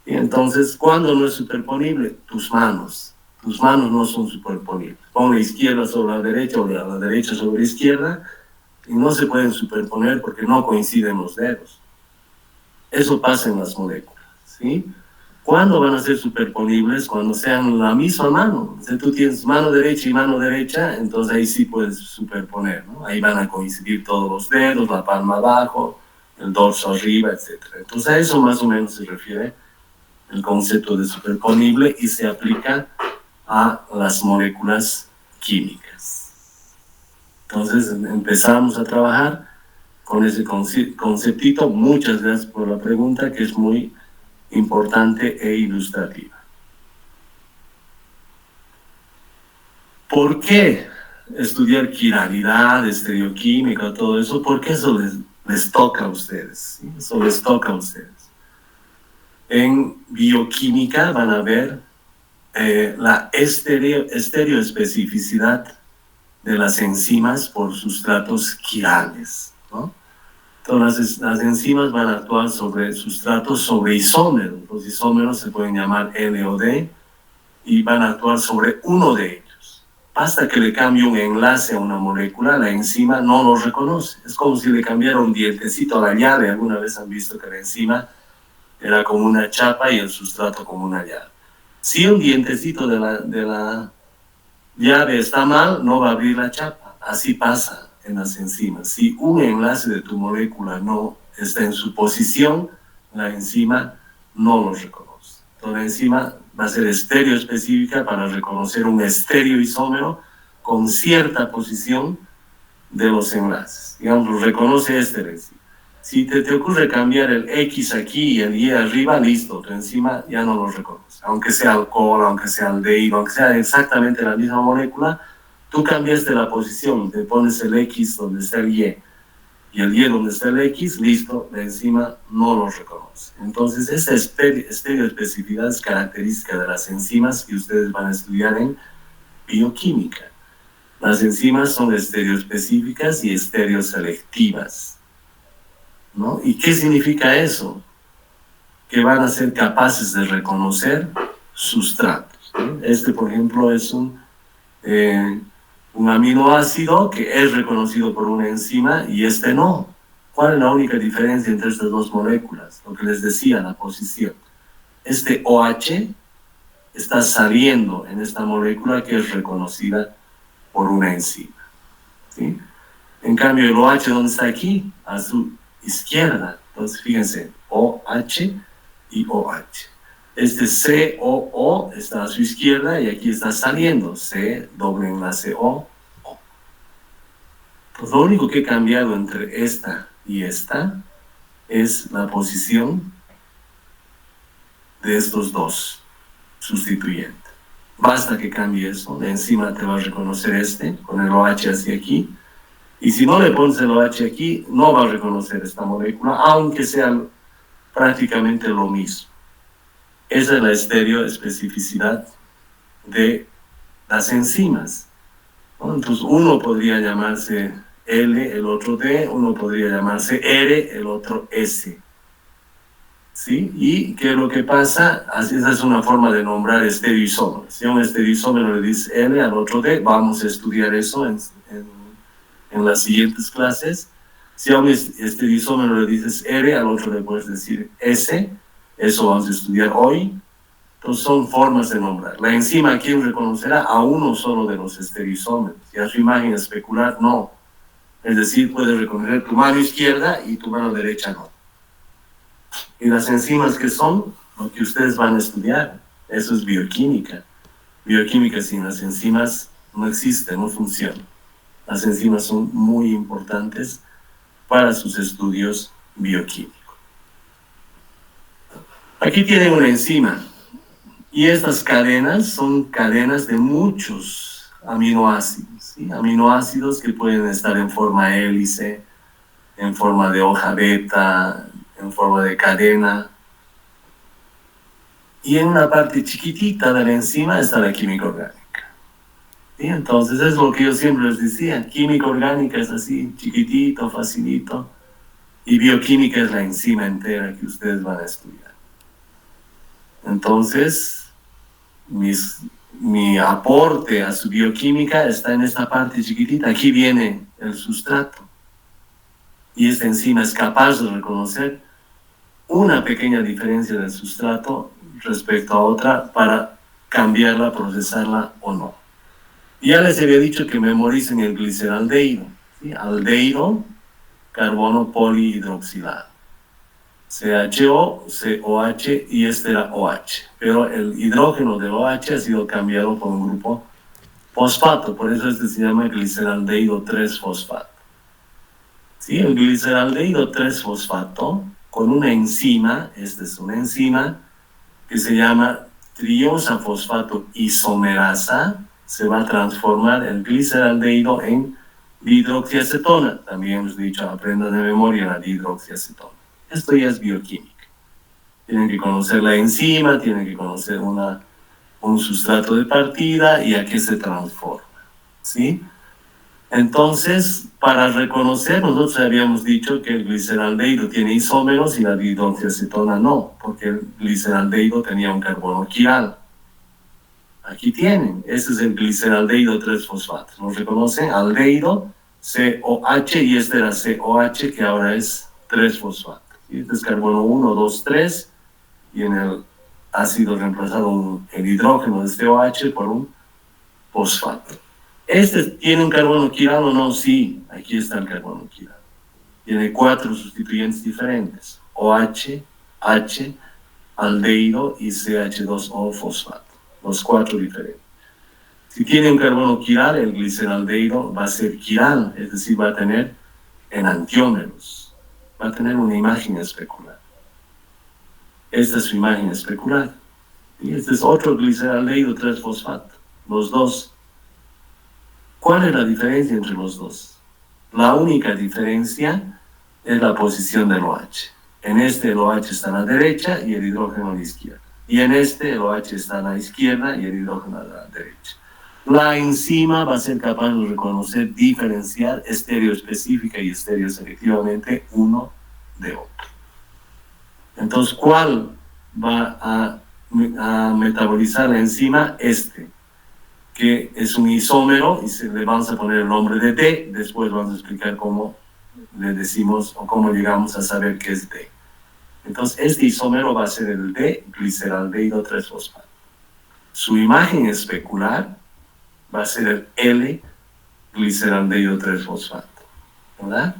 Y entonces, ¿cuándo no es superponible? Tus manos no son superponibles. Pon la izquierda sobre la derecha o la derecha sobre la izquierda y no se pueden superponer porque no coinciden los dedos. Eso pasa en las moléculas, ¿sí? ¿Cuándo van a ser superponibles? Cuando sean la misma mano. Si tú tienes mano derecha y mano derecha, entonces ahí sí puedes superponer, ¿no? Ahí van a coincidir todos los dedos, la palma abajo, el dorso arriba, etc. Entonces a eso más o menos se refiere el concepto de superponible y se aplica a las moléculas químicas. Entonces empezamos a trabajar con ese conceptito. Muchas gracias por la pregunta, que es muy importante e ilustrativa. ¿Por qué estudiar quiralidad, estereoquímica, todo eso? Porque eso les toca a ustedes, ¿sí? Eso les toca a ustedes. En bioquímica van a ver la estereoespecificidad de las enzimas por sustratos quirales, ¿no? Entonces las enzimas van a actuar sobre sustratos, sobre isómeros. Los isómeros se pueden llamar N o D y van a actuar sobre uno de ellos. Basta que le cambie un enlace a una molécula, la enzima no lo reconoce. Es como si le cambiara un dientecito a la llave. Alguna vez han visto que la enzima era como una chapa y el sustrato como una llave. Si un dientecito de la llave está mal, no va a abrir la chapa. Así pasa en las enzimas. Si un enlace de tu molécula no está en su posición, la enzima no lo reconoce. Entonces la enzima va a ser estereoespecífica para reconocer un estereoisómero con cierta posición de los enlaces. Digamos, lo reconoce la enzima. Si te ocurre cambiar el X aquí y el Y arriba, listo, tu enzima ya no lo reconoce. Aunque sea alcohol, aunque sea aldehído, aunque sea exactamente la misma molécula, tú cambiaste la posición, te pones el X donde está el Y y el Y donde está el X, listo, la enzima no lo reconoce. Entonces, esa estereoespecificidad es característica de las enzimas que ustedes van a estudiar en bioquímica. Las enzimas son estereoespecíficas y estereoselectivas, ¿no? ¿Y qué significa eso? Que van a ser capaces de reconocer sustratos, ¿no? Por ejemplo, es un aminoácido que es reconocido por una enzima y no. ¿Cuál es la única diferencia entre estas dos moléculas? Lo que les decía, la posición. OH está saliendo en esta molécula que es reconocida por una enzima, ¿sí? En cambio, el OH, ¿dónde está aquí? A su izquierda. Entonces, fíjense, OH y OH. COO está a su izquierda y aquí está saliendo C, doble enlace O. Pues lo único que ha cambiado entre esta y esta es la posición de estos dos sustituyentes. Basta que cambie eso, la enzima te va a reconocer con el OH hacia aquí, y si no le pones el OH aquí, no va a reconocer esta molécula, aunque sea prácticamente lo mismo. Esa es la estereoespecificidad de las enzimas, ¿no? Entonces uno podría llamarse L, el otro D, uno podría llamarse R, el otro S, ¿sí? ¿Y qué es lo que pasa? Esa es una forma de nombrar estereoisómeros. Si a un estereoisómero le dices L, al otro D, vamos a estudiar eso en las siguientes clases. Si a un estereoisómero le dices R, al otro le puedes decir S, eso vamos a estudiar hoy. Entonces son formas de nombrar. La enzima, ¿quién reconocerá? A uno solo de los estereoisómeros. Y a su imagen especular, no. Es decir, puede reconocer tu mano izquierda y tu mano derecha no. Y las enzimas, ¿qué son? Lo que ustedes van a estudiar. Eso es bioquímica. Bioquímica sin las enzimas no existe, no funciona. Las enzimas son muy importantes para sus estudios bioquímicos. Aquí tienen una enzima. Y estas cadenas son cadenas de muchos aminoácidos, ¿sí? Aminoácidos que pueden estar en forma hélice, en forma de hoja beta, en forma de cadena. Y en una parte chiquitita de la enzima está la química orgánica, ¿sí? Entonces es lo que yo siempre les decía, química orgánica es así, chiquitito, facilito, y bioquímica es la enzima entera que ustedes van a estudiar. Entonces, mi aporte a su bioquímica está en esta parte chiquitita. Aquí viene el sustrato. Y esta enzima es capaz de reconocer una pequeña diferencia del sustrato respecto a otra para cambiarla, procesarla o no. Ya les había dicho que memoricen el gliceraldehído, ¿sí? Aldehído, carbono polihidroxilado. CHO, COH y este era OH. Pero el hidrógeno del OH ha sido cambiado por un grupo fosfato, por eso este se llama gliceraldehído 3-fosfato. ¿Sí? El gliceraldehído 3-fosfato con una enzima, esta es una enzima que se llama triosa fosfato isomerasa, se va a transformar el gliceraldehído en dihidroxiacetona. También hemos dicho, aprendan de memoria la dihidroxiacetona. Esto ya es bioquímica. Tienen que conocer la enzima, tienen que conocer un sustrato de partida y a qué se transforma. ¿Sí? Entonces, para reconocer, nosotros habíamos dicho que el gliceraldehído tiene isómeros y la dihidroxiacetona no, porque el gliceraldehído tenía un carbono quiral. Aquí tienen, este es el gliceraldehído 3-fosfato. ¿Lo reconocen? Aldehído, COH, y este era COH, que ahora es 3-fosfato. Este es carbono 1, 2, 3, y en el ha sido reemplazado el hidrógeno de COH por un fosfato. ¿Este tiene un carbono quiral o no? Sí, aquí está el carbono quiral. Tiene 4 sustituyentes diferentes: OH, H, aldehído y CH2O fosfato. Los 4 diferentes. Si tiene un carbono quiral, el gliceraldehído va a ser quiral, es decir, va a tener enantiómeros. Va a tener una imagen especular. Esta es su imagen especular. Y este es otro gliceraldehído 3-fosfato. Los dos. ¿Cuál es la diferencia entre los dos? La única diferencia es la posición del OH. En este el OH está a la derecha y el hidrógeno a la izquierda. Y en este el OH está a la izquierda y el hidrógeno a la derecha. La enzima va a ser capaz de reconocer, diferenciar estereoespecífica y estereoselectivamente uno de otro. Entonces, ¿cuál va a metabolizar la enzima? Que es un isómero, y le vamos a poner el nombre de D, después vamos a explicar cómo le decimos o cómo llegamos a saber qué es D. Entonces, este isómero va a ser el D-gliceraldehído 3-fosfato. Su imagen especular va a ser el L-gliceraldehído 3-fosfato, ¿verdad?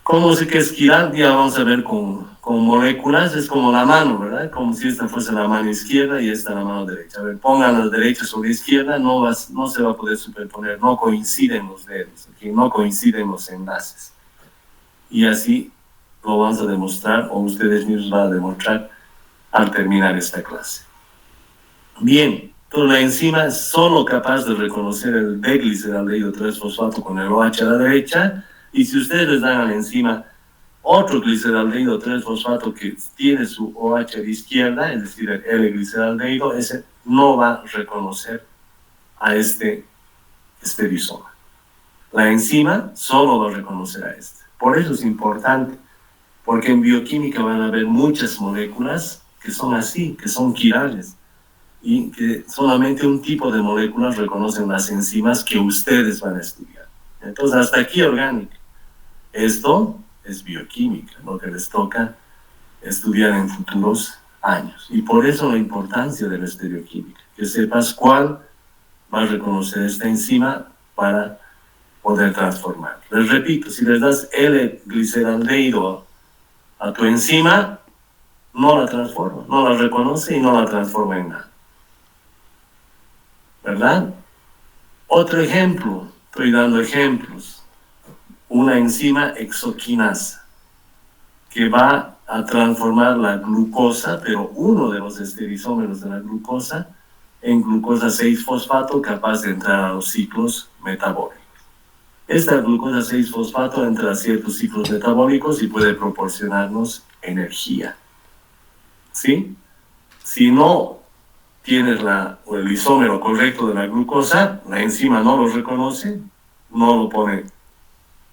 ¿Cómo sé que es quiral? Ya vamos a ver con moléculas, es como la mano, ¿verdad? Como si esta fuese la mano izquierda y esta la mano derecha. A ver, pongan la derecha sobre la izquierda, no se va a poder superponer, no coinciden los dedos, ¿okay? No coinciden los enlaces. Y así lo vamos a demostrar, o ustedes mismos van a demostrar al terminar esta clase. Bien, entonces la enzima es solo capaz de reconocer el D-gliceraldehído 3-fosfato con el OH a la derecha, y si ustedes les dan a la enzima otro gliceraldehído 3-fosfato que tiene su OH a la izquierda, es decir, el L-gliceraldehído, ese no va a reconocer a este rizoma. La enzima solo va a reconocer a este. Por eso es importante, porque en bioquímica van a haber muchas moléculas que son así, que son quirales, y que solamente un tipo de moléculas reconocen las enzimas que ustedes van a estudiar. Entonces, hasta aquí orgánica. Esto es bioquímica, lo que les toca estudiar en futuros años. Y por eso la importancia de la estereoquímica, que sepas cuál va a reconocer esta enzima para poder transformar. Les repito, si les das L-gliceraldehído a tu enzima, no la transforma, no la reconoce y no la transforma en nada. ¿Verdad? Otro ejemplo, estoy dando ejemplos. Una enzima exoquinasa que va a transformar la glucosa, pero uno de los estereoisómeros de la glucosa, en glucosa 6-fosfato capaz de entrar a los ciclos metabólicos. Esta glucosa 6-fosfato entra a ciertos ciclos metabólicos y puede proporcionarnos energía. ¿Sí? Si no tienes el isómero correcto de la glucosa, la enzima no lo reconoce, no lo pone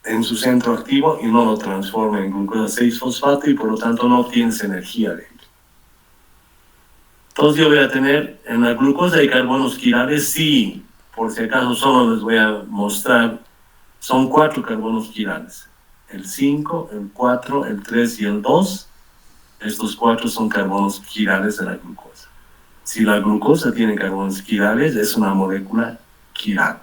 en su centro activo y no lo transforma en glucosa 6-fosfato y por lo tanto no tienes energía dentro. Entonces yo voy a tener en la glucosa y carbonos quirales, sí, por si acaso solo les voy a mostrar, son 4 carbonos quirales, el 5, el 4, el 3 y el 2. Estos 4 son carbonos quirales de la glucosa. Si la glucosa tiene carbonos quirales, es una molécula quiral.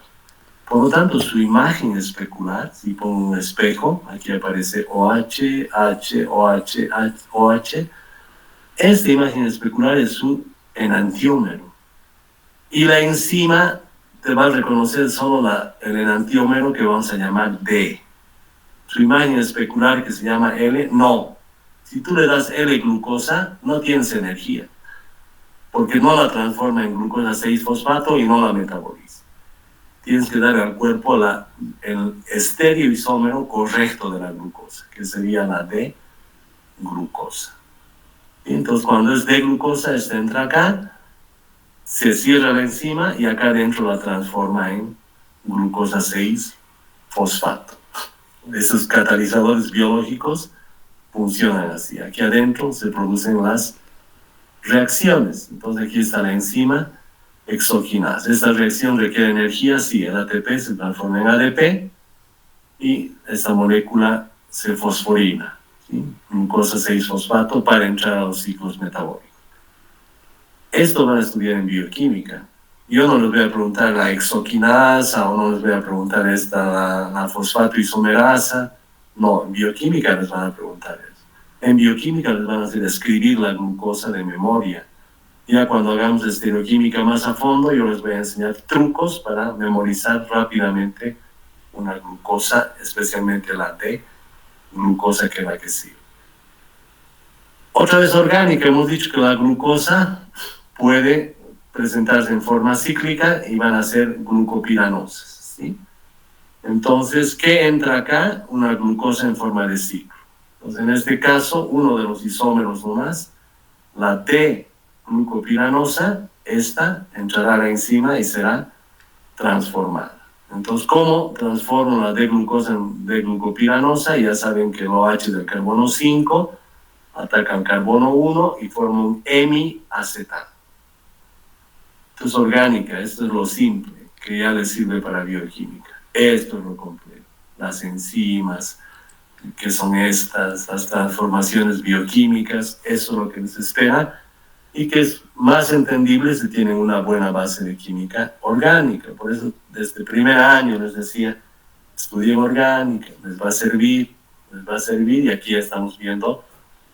Por lo tanto, su imagen especular, si pongo un espejo, aquí aparece OH, H, OH, OH. Esta imagen especular es su enantiómero. Y la enzima te va a reconocer solo el enantiómero, que vamos a llamar D. Su imagen especular, que se llama L, no. Si tú le das L-glucosa, no tienes energía, porque no la transforma en glucosa 6-fosfato y no la metaboliza. Tienes que dar al cuerpo el estereoisómero correcto de la glucosa, que sería la D-glucosa. Entonces, cuando es D-glucosa, esta entra acá, se cierra la enzima y acá adentro la transforma en glucosa 6-fosfato. Esos catalizadores biológicos funcionan así. Aquí adentro se producen las reacciones. Entonces aquí está la enzima exoquinasa. Esta reacción requiere energía, sí, el ATP se transforma en ADP y esta molécula se fosforina, ¿sí? Glucosa 6-fosfato para entrar a los ciclos metabólicos. Esto van a estudiar en bioquímica. Yo no les voy a preguntar la exoquinasa o no les voy a preguntar la fosfato isomerasa. No, en bioquímica les van a preguntar eso. En bioquímica les van a hacer escribir la glucosa de memoria. Ya cuando hagamos estereoquímica más a fondo, yo les voy a enseñar trucos para memorizar rápidamente una glucosa, especialmente la D-glucosa, que es la que sigue. Otra vez orgánica, hemos dicho que la glucosa puede presentarse en forma cíclica y van a ser glucopiranosas, ¿sí? Entonces, ¿qué entra acá? Una glucosa en forma de ciclo. Entonces, en este caso, uno de los isómeros nomás, la D-glucopiranosa, esta entrará a la enzima y será transformada. Entonces, ¿cómo transformo la D-glucosa en D-glucopiranosa? Ya saben que el OH del carbono 5 ataca al carbono 1 y forma un hemiacetano. Esto es orgánica, esto es lo simple, que ya les sirve para bioquímica. Esto es lo complejo. Las enzimas, que son estas, las transformaciones bioquímicas, eso es lo que les espera y que es más entendible si tienen una buena base de química orgánica. Por eso, desde el primer año les decía, estudien orgánica, les va a servir, y aquí estamos viendo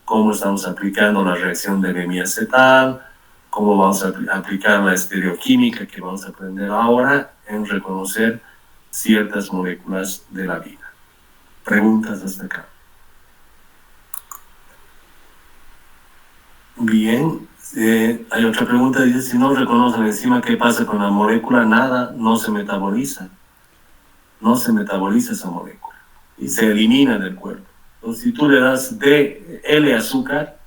cómo estamos aplicando la reacción de hemiacetal, cómo vamos a aplicar la estereoquímica que vamos a aprender ahora en reconocer ciertas moléculas de la vida. Preguntas hasta acá. Bien, hay otra pregunta, dice, si no reconocen la enzima, ¿qué pasa con la molécula? Nada, no se metaboliza. No se metaboliza esa molécula y se elimina del cuerpo. Entonces, si tú le das L-azúcar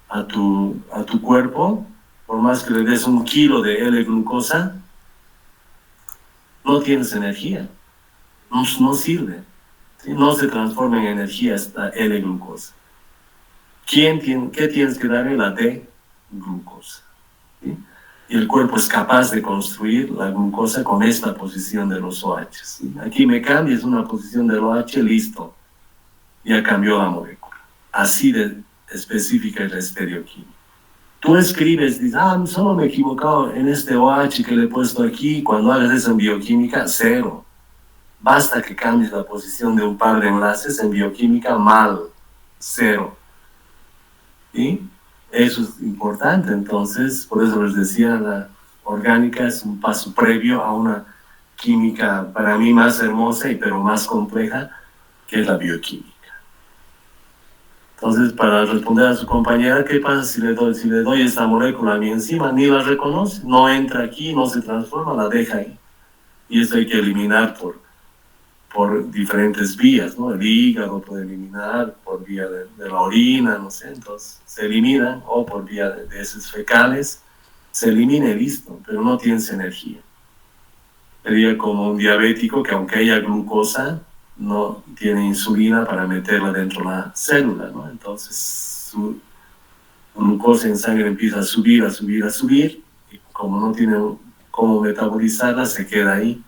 a tu cuerpo, por más que le des 1 kilo de L-glucosa, no tienes energía, no sirve, ¿sí? No se transforma en energía esta L-glucosa. ¿Qué tienes que darle? La D-glucosa, ¿sí? Y el cuerpo es capaz de construir la glucosa con esta posición de los OH, ¿sí? Aquí me cambias una posición del OH, listo, ya cambió la molécula. Así de específica es la estereoquímica. Tú escribes, dices, solo me he equivocado en este OH que le he puesto aquí. Cuando hagas eso en bioquímica, 0. Basta que cambies la posición de un par de enlaces en bioquímica, mal, 0. ¿Sí? Eso es importante. Entonces, por eso les decía, la orgánica es un paso previo a una química para mí más hermosa pero más compleja, que es la bioquímica. Entonces, para responder a su compañera, ¿qué pasa si le doy esta molécula a mi enzima? Ni la reconoce, no entra aquí, no se transforma, la deja ahí. Y esto hay que eliminar por diferentes vías, ¿no? El hígado puede eliminar por vía de la orina, no sé, entonces se eliminan, o por vía de heces fecales, se elimina y listo, pero no tienes energía. Sería como un diabético que aunque haya glucosa, no tiene insulina para meterla dentro de la célula, ¿no? Entonces su glucosa en sangre empieza a subir, y como no tiene cómo metabolizarla, se queda ahí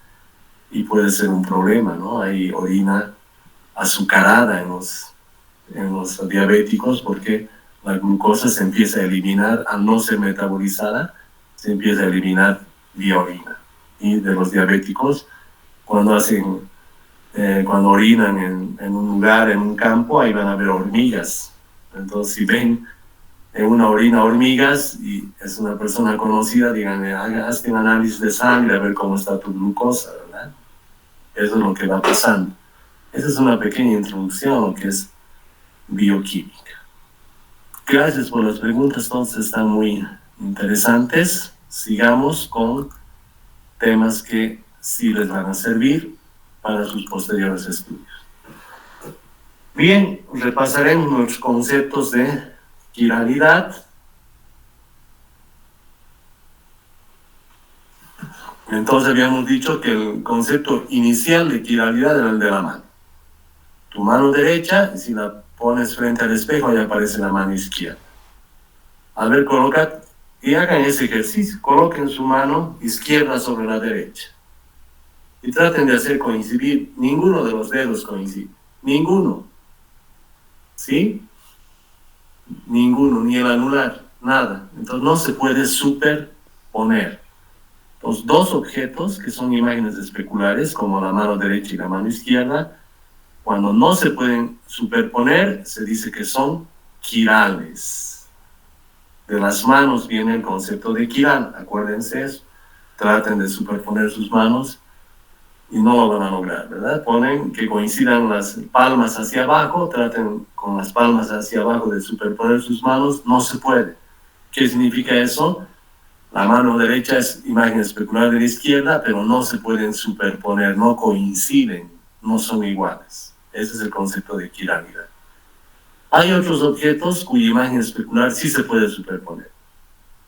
y puede ser un problema, ¿no? Hay orina azucarada en los diabéticos, porque la glucosa se empieza a eliminar, al no ser metabolizada, se empieza a eliminar vía orina. Y de los diabéticos, cuando orinan en un lugar, en un campo, ahí van a ver hormigas. Entonces, si ven en una orina hormigas y es una persona conocida, díganle, hazte un análisis de sangre a ver cómo está tu glucosa, ¿verdad? Eso es lo que va pasando. Esa es una pequeña introducción a lo que es bioquímica. Gracias por las preguntas, todas están muy interesantes. Sigamos con temas que sí les van a servir para sus posteriores estudios. Bien, repasaremos nuestros conceptos de quiralidad. Entonces habíamos dicho que el concepto inicial de quiralidad era el de la mano. Tu mano derecha, y si la pones frente al espejo, ahí aparece la mano izquierda. A ver, coloca y hagan ese ejercicio. Coloquen su mano izquierda sobre la derecha. Y traten de hacer coincidir. Ninguno de los dedos coincide. Ninguno. ¿Sí? Ninguno, ni el anular, nada. Entonces no se puede superponer. Los dos objetos, que son imágenes especulares, como la mano derecha y la mano izquierda, cuando no se pueden superponer, se dice que son quirales. De las manos viene el concepto de quiral, acuérdense eso. Traten de superponer sus manos y no lo van a lograr, ¿verdad? Ponen que coincidan las palmas hacia abajo, traten con las palmas hacia abajo de superponer sus manos, no se puede. ¿Qué significa eso? La mano derecha es imagen especular de la izquierda, pero no se pueden superponer, no coinciden, no son iguales. Ese es el concepto de quiralidad. Hay otros objetos cuya imagen especular sí se puede superponer.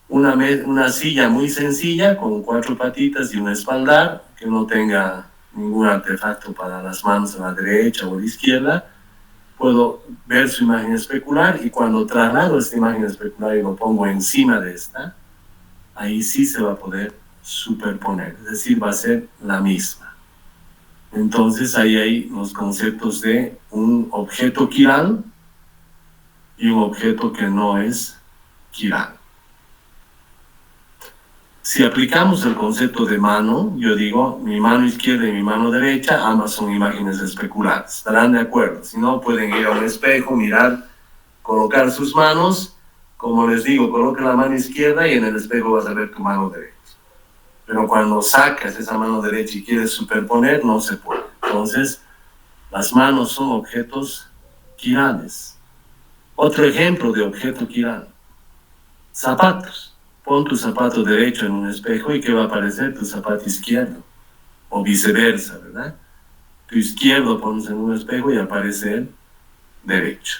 Una silla muy sencilla con 4 patitas y un espaldar que no tenga ningún artefacto para las manos a la derecha o a la izquierda. Puedo ver su imagen especular y cuando traslado esta imagen especular y lo pongo encima de esta, ahí sí se va a poder superponer, es decir, va a ser la misma. Entonces ahí hay los conceptos de un objeto quiral y un objeto que no es quiral. Si aplicamos el concepto de mano, yo digo, mi mano izquierda y mi mano derecha, ambas son imágenes especulares. ¿Estarán de acuerdo? Si no, pueden ir a un espejo, mirar, colocar sus manos. Como les digo, coloca la mano izquierda y en el espejo vas a ver tu mano derecha. Pero cuando sacas esa mano derecha y quieres superponer, no se puede. Entonces, las manos son objetos quirales. Otro ejemplo de objeto quiral. Zapatos. Pon tu zapato derecho en un espejo y ¿qué va a aparecer? Tu zapato izquierdo. O viceversa, ¿verdad? Tu izquierdo pones en un espejo y aparece el derecho.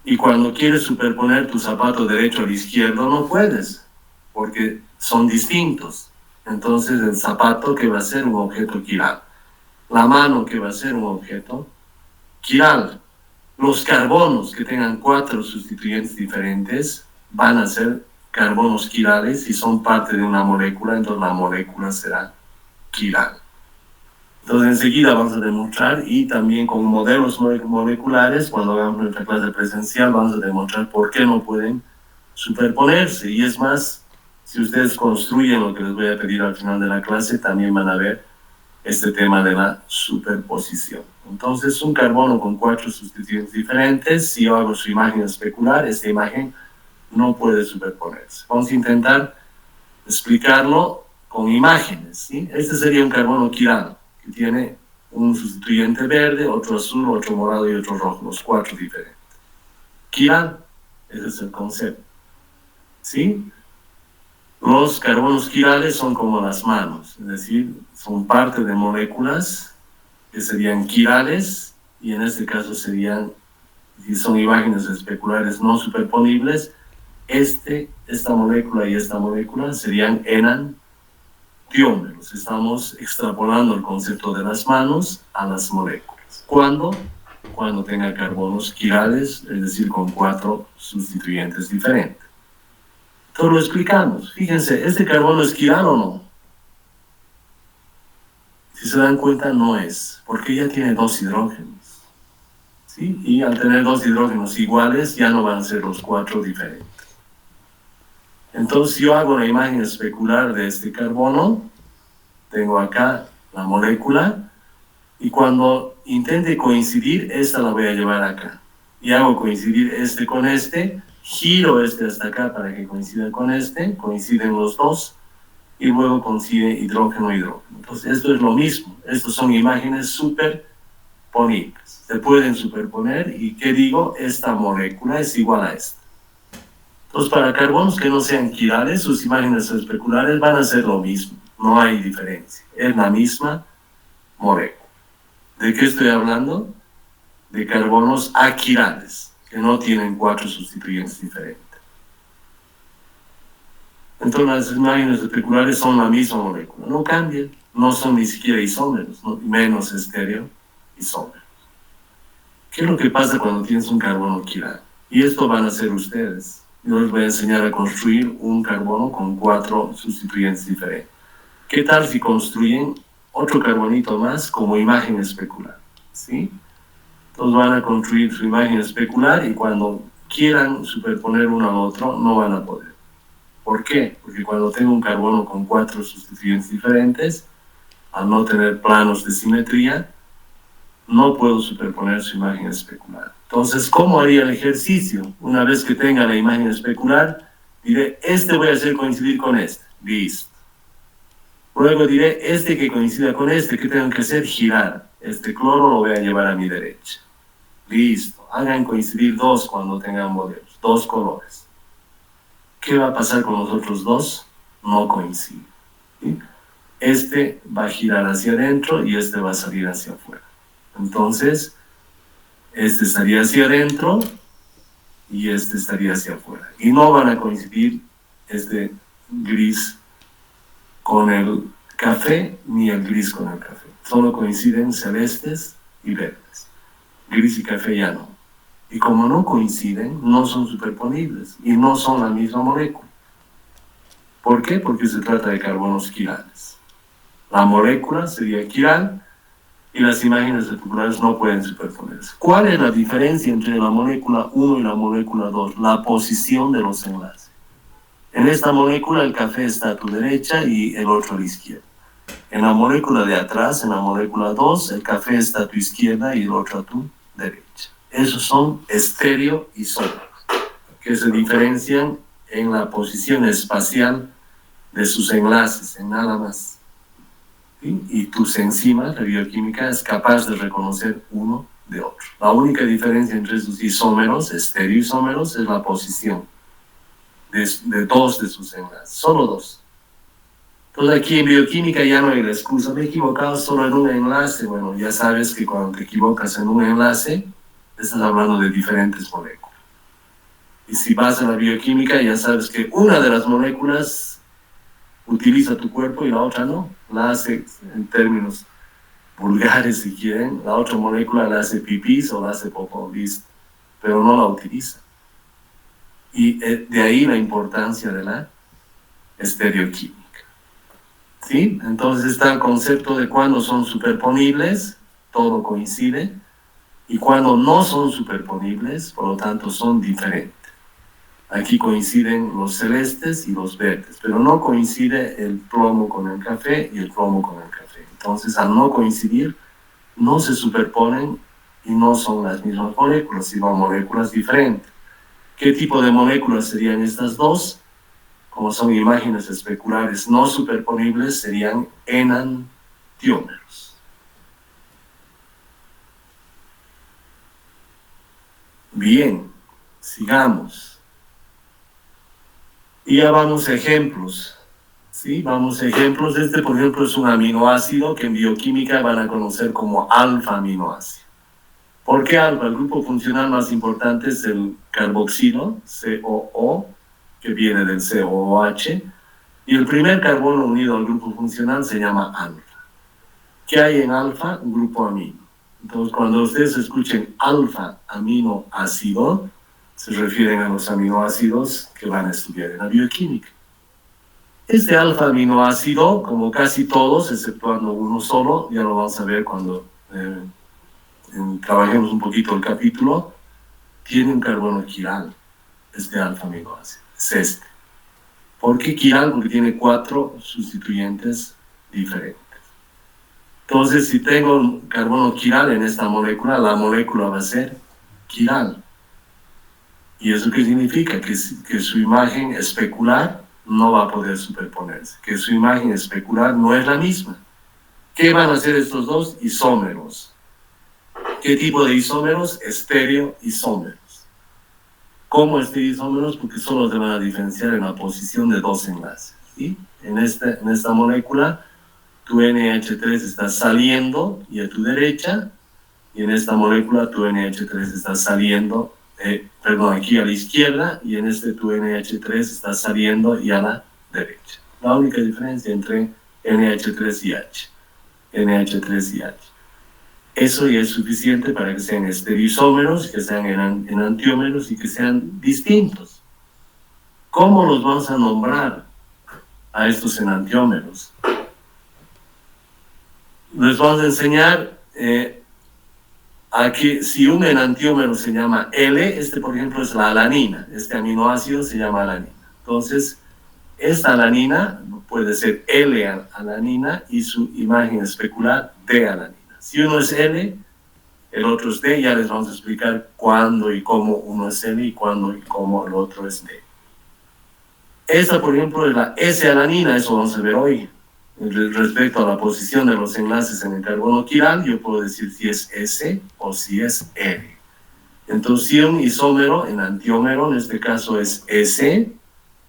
Y cuando quieres superponer tu zapato derecho al izquierdo, no puedes, porque son distintos. Entonces el zapato que va a ser un objeto quiral. La mano que va a ser un objeto quiral. Los carbonos que tengan 4 sustituyentes diferentes van a ser carbonos quirales y son parte de una molécula, entonces la molécula será quiral. Entonces enseguida vamos a demostrar y también con modelos moleculares, cuando hagamos nuestra clase presencial, vamos a demostrar por qué no pueden superponerse. Y es más, si ustedes construyen lo que les voy a pedir al final de la clase, también van a ver este tema de la superposición. Entonces, un carbono con 4 sustituyentes diferentes, si yo hago su imagen especular, esta imagen no puede superponerse. Vamos a intentar explicarlo con imágenes, ¿sí? Este sería un carbono quiral, que tiene un sustituyente verde, otro azul, otro morado y otro rojo, los 4 diferentes. Quiral, ese es el concepto, ¿sí? Los carbonos quirales son como las manos, es decir, son parte de moléculas que serían quirales y en este caso serían, si son imágenes especulares no superponibles, esta molécula y esta molécula serían enantiómeros. Estamos extrapolando el concepto de las manos a las moléculas. ¿Cuándo? Cuando tenga carbonos quirales, es decir, con 4 sustituyentes diferentes. Entonces lo explicamos. Fíjense, ¿este carbono es quiral o no? Si se dan cuenta, no es, porque ya tiene 2 hidrógenos. ¿sí? Y al tener dos hidrógenos iguales, ya no van a ser los 4 diferentes. Entonces yo hago una imagen especular de este carbono, tengo acá la molécula, y cuando intente coincidir, esta la voy a llevar acá. Y hago coincidir este con este, giro este hasta acá para que coincida con este, coinciden los dos, y luego coincide hidrógeno-hidrógeno. Entonces esto es lo mismo, estas son imágenes superponibles. Se pueden superponer y, ¿qué digo? Esta molécula es igual a esta. Entonces, para carbonos que no sean quirales, sus imágenes especulares van a ser lo mismo, no hay diferencia, es la misma molécula. ¿De qué estoy hablando? De carbonos aquirales, que no tienen 4 sustituyentes diferentes. Entonces, las imágenes especulares son la misma molécula, no cambian, no son ni siquiera isómeros, ¿no? Menos estéreo isómeros. ¿Qué es lo que pasa cuando tienes un carbono quiral? Y esto van a ser ustedes. Yo les voy a enseñar a construir un carbono con 4 sustituyentes diferentes. ¿Qué tal si construyen otro carbonito más como imagen especular? ¿Sí? Entonces van a construir su imagen especular y cuando quieran superponer uno al otro no van a poder. ¿Por qué? Porque cuando tengo un carbono con 4 sustituyentes diferentes, al no tener planos de simetría, no puedo superponer su imagen especular. Entonces, ¿cómo haría el ejercicio? Una vez que tenga la imagen especular, diré, este voy a hacer coincidir con este. Listo. Luego diré, este que coincida con este, ¿qué tengo que hacer? Girar. Este cloro lo voy a llevar a mi derecha. Listo. Hagan coincidir dos cuando tengan modelos, dos colores. ¿Qué va a pasar con los otros dos? No coinciden. ¿Sí? Este va a girar hacia adentro y este va a salir hacia afuera. Entonces, este estaría hacia adentro y este estaría hacia afuera. Y no van a coincidir este gris con el café ni el gris con el café. Solo coinciden celestes y verdes. Gris y café ya no. Y como no coinciden, no son superponibles y no son la misma molécula. ¿Por qué? Porque se trata de carbonos quirales. La molécula sería quiral y las imágenes especulares no pueden superponerse. ¿Cuál es la diferencia entre la molécula 1 y la molécula 2? La posición de los enlaces. En esta molécula el café está a tu derecha y el otro a la izquierda. En la molécula de atrás, en la molécula 2, el café está a tu izquierda y el otro a tu derecha. Esos son estereoisómeros, que se diferencian en la posición espacial de sus enlaces, en nada más. ¿Sí? Y tus enzimas, la bioquímica, es capaz de reconocer uno de otro. La única diferencia entre esos isómeros, estereoisómeros, es la posición de dos de sus enlaces, solo dos. Entonces aquí en bioquímica ya no hay la excusa, me he equivocado solo en un enlace. Bueno, ya sabes que cuando te equivocas en un enlace, estás hablando de diferentes moléculas. Y si vas a la bioquímica, ya sabes que una de las moléculas utiliza tu cuerpo y la otra no. La hace, en términos vulgares si quieren, la otra molécula la hace pipís o la hace popó, listo, pero no la utiliza. Y de ahí la importancia de la estereoquímica. ¿Sí? Entonces está el concepto de cuando son superponibles, todo coincide, y cuando no son superponibles, por lo tanto son diferentes. Aquí coinciden los celestes y los verdes, pero no coincide el plomo con el café y el plomo con el café. Entonces, al no coincidir, no se superponen y no son las mismas moléculas, sino moléculas diferentes. ¿Qué tipo de moléculas serían estas dos? Como son imágenes especulares no superponibles, serían enantiómeros. Bien, sigamos. Y ya vamos a ejemplos. ¿Sí? Vamos a ejemplos. Este, por ejemplo, es un aminoácido que en bioquímica van a conocer como alfa-aminoácido. ¿Por qué alfa? El grupo funcional más importante es el carboxilo, COO, que viene del COOH, y el primer carbono unido al grupo funcional se llama alfa. ¿Qué hay en alfa? Un grupo amino. Entonces, cuando ustedes escuchen alfa-aminoácido, se refieren a los aminoácidos que van a estudiar en la bioquímica. Este alfa-aminoácido, como casi todos, exceptuando uno solo, ya lo vamos a ver cuando trabajemos un poquito el capítulo, tiene un carbono quiral, este alfa-aminoácido, es este. ¿Por qué quiral? Porque tiene 4 sustituyentes diferentes. Entonces, si tengo un carbono quiral en esta molécula, la molécula va a ser quiral. ¿Y eso qué significa? Que su imagen especular no va a poder superponerse, que su imagen especular no es la misma. ¿Qué van a hacer estos dos? Isómeros. ¿Qué tipo de isómeros? Estereoisómeros. ¿Cómo estereoisómeros? Porque solo se van a diferenciar en la posición de 2 enlaces. ¿Sí? En esta molécula, tu NH3 está saliendo y a tu derecha, y en esta molécula tu NH3 está saliendo, aquí a la izquierda, y en tu NH3 está saliendo y a la derecha. La única diferencia entre NH3 y H. NH3 y H. Eso ya es suficiente para que sean estereoisómeros, que sean enantiómeros y que sean distintos. ¿Cómo los vamos a nombrar a estos enantiómeros? Les vamos a enseñar a que si un enantiómero se llama L, por ejemplo es la alanina, este aminoácido se llama alanina. Entonces, esta alanina puede ser L-alanina y su imagen especular D-alanina. Si uno es L, el otro es D, ya les vamos a explicar cuándo y cómo uno es L y cuándo y cómo el otro es D. Esta, por ejemplo, es la S-alanina, eso vamos a ver hoy. Respecto a la posición de los enlaces en el carbono quiral, yo puedo decir si es S o si es L. Entonces, si un isómero, enantiómero, en este caso es S,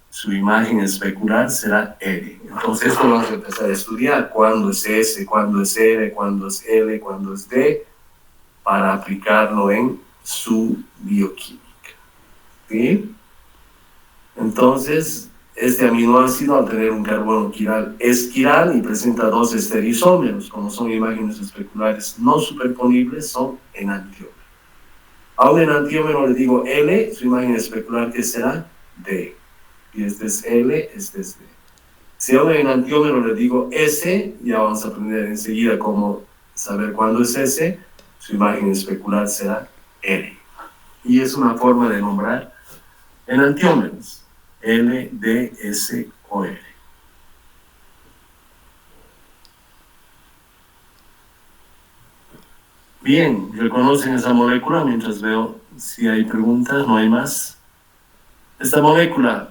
su imagen especular será L. Entonces, esto vamos a empezar a estudiar cuándo es S, cuándo es L, cuándo es L, cuándo es D, para aplicarlo en su bioquímica. ¿Sí? Entonces, este aminoácido, al tener un carbono quiral, es quiral y presenta 2 estereoisómeros. Como son imágenes especulares no superponibles, son enantiómeros. A un enantiómero le digo L, su imagen especular, ¿qué será? D. Y este es L, este es D. Si a un enantiómero le digo S, ya vamos a aprender enseguida cómo saber cuándo es S, su imagen especular será L. Y es una forma de nombrar enantiómeros. L, D, S o L. Bien, ¿reconocen esa molécula? Mientras veo si hay preguntas, no hay más. Esta molécula,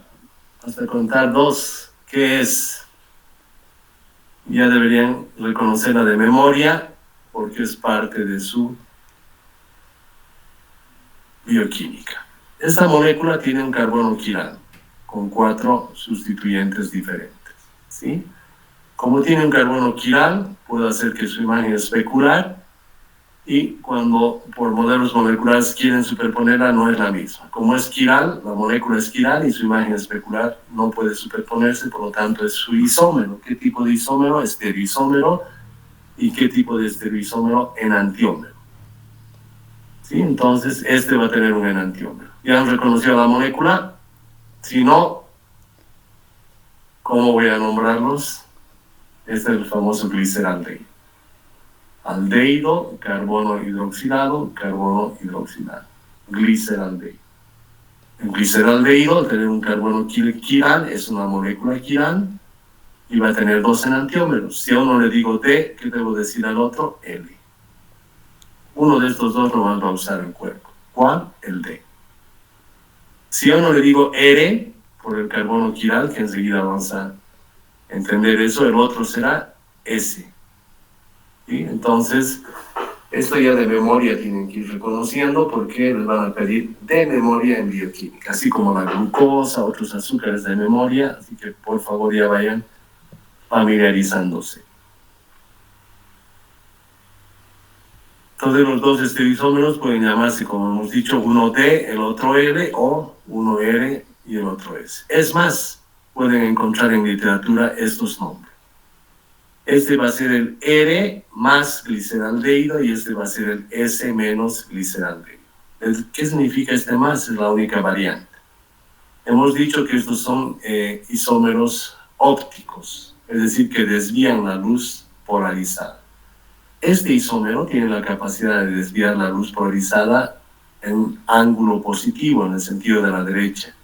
hasta contar 2, ¿qué es? Ya deberían reconocerla de memoria porque es parte de su bioquímica. Esta molécula tiene un carbono quiral con 4 sustituyentes diferentes, ¿sí? Como tiene un carbono quiral, puedo hacer que su imagen especular y cuando por modelos moleculares quieren superponerla no es la misma. Como es quiral, la molécula es quiral y su imagen especular no puede superponerse, por lo tanto es su isómero. ¿Qué tipo de isómero? Estereoisómero. ¿Y qué tipo de estereoisómero? Enantiómero. ¿Sí? Entonces este va a tener un enantiómero. ¿Ya han reconocido la molécula? Si no, ¿cómo voy a nombrarlos? Este es el famoso gliceraldehído. Aldehído, carbono hidroxilado, carbono hidroxilado. Gliceraldehído. El gliceraldehído, al tener un carbono quiral, es una molécula quiral y va a tener 2 enantiómeros. Si a uno le digo D, ¿qué debo decir al otro? L. Uno de estos 2 lo va a usar el cuerpo. ¿Cuál? El D. Si a uno le digo R, por el carbono quiral, que enseguida vamos a entender eso, el otro será S. ¿Sí? Entonces, esto ya de memoria tienen que ir reconociendo porque les van a pedir de memoria en bioquímica, así como la glucosa, otros azúcares de memoria, así que por favor ya vayan familiarizándose. Entonces los 2 estereoisómeros pueden llamarse, como hemos dicho, uno D, el otro L, o uno R y el otro S. Es más, pueden encontrar en literatura estos nombres. Este va a ser el R más gliceraldehído y este va a ser el S menos gliceraldehído. ¿Qué significa este más? Es la única variante. Hemos dicho que estos son isómeros ópticos, es decir, que desvían la luz polarizada. Este isómero tiene la capacidad de desviar la luz polarizada en ángulo positivo, en el sentido de la derecha.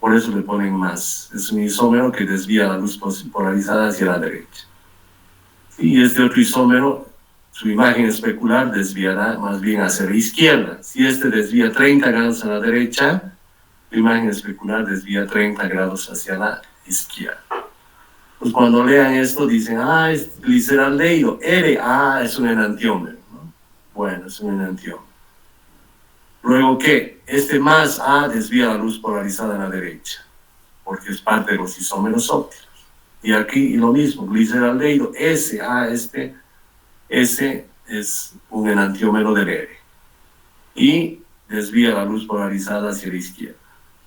Por eso le ponen más. Es un isómero que desvía la luz polarizada hacia la derecha. Y este otro isómero, su imagen especular desviará más bien hacia la izquierda. Si este desvía 30 grados a la derecha, su imagen especular desvía 30 grados hacia la izquierda. Pues cuando lean esto dicen, es gliceraldehído, R, es un enantiómero, ¿no? Bueno, es un enantiómero. Luego, ¿qué? Este más A desvía la luz polarizada a la derecha, porque es parte de los isómeros ópticos. Y aquí lo mismo, gliceraldehído, S, S es un enantiómero del R. Y desvía la luz polarizada hacia la izquierda.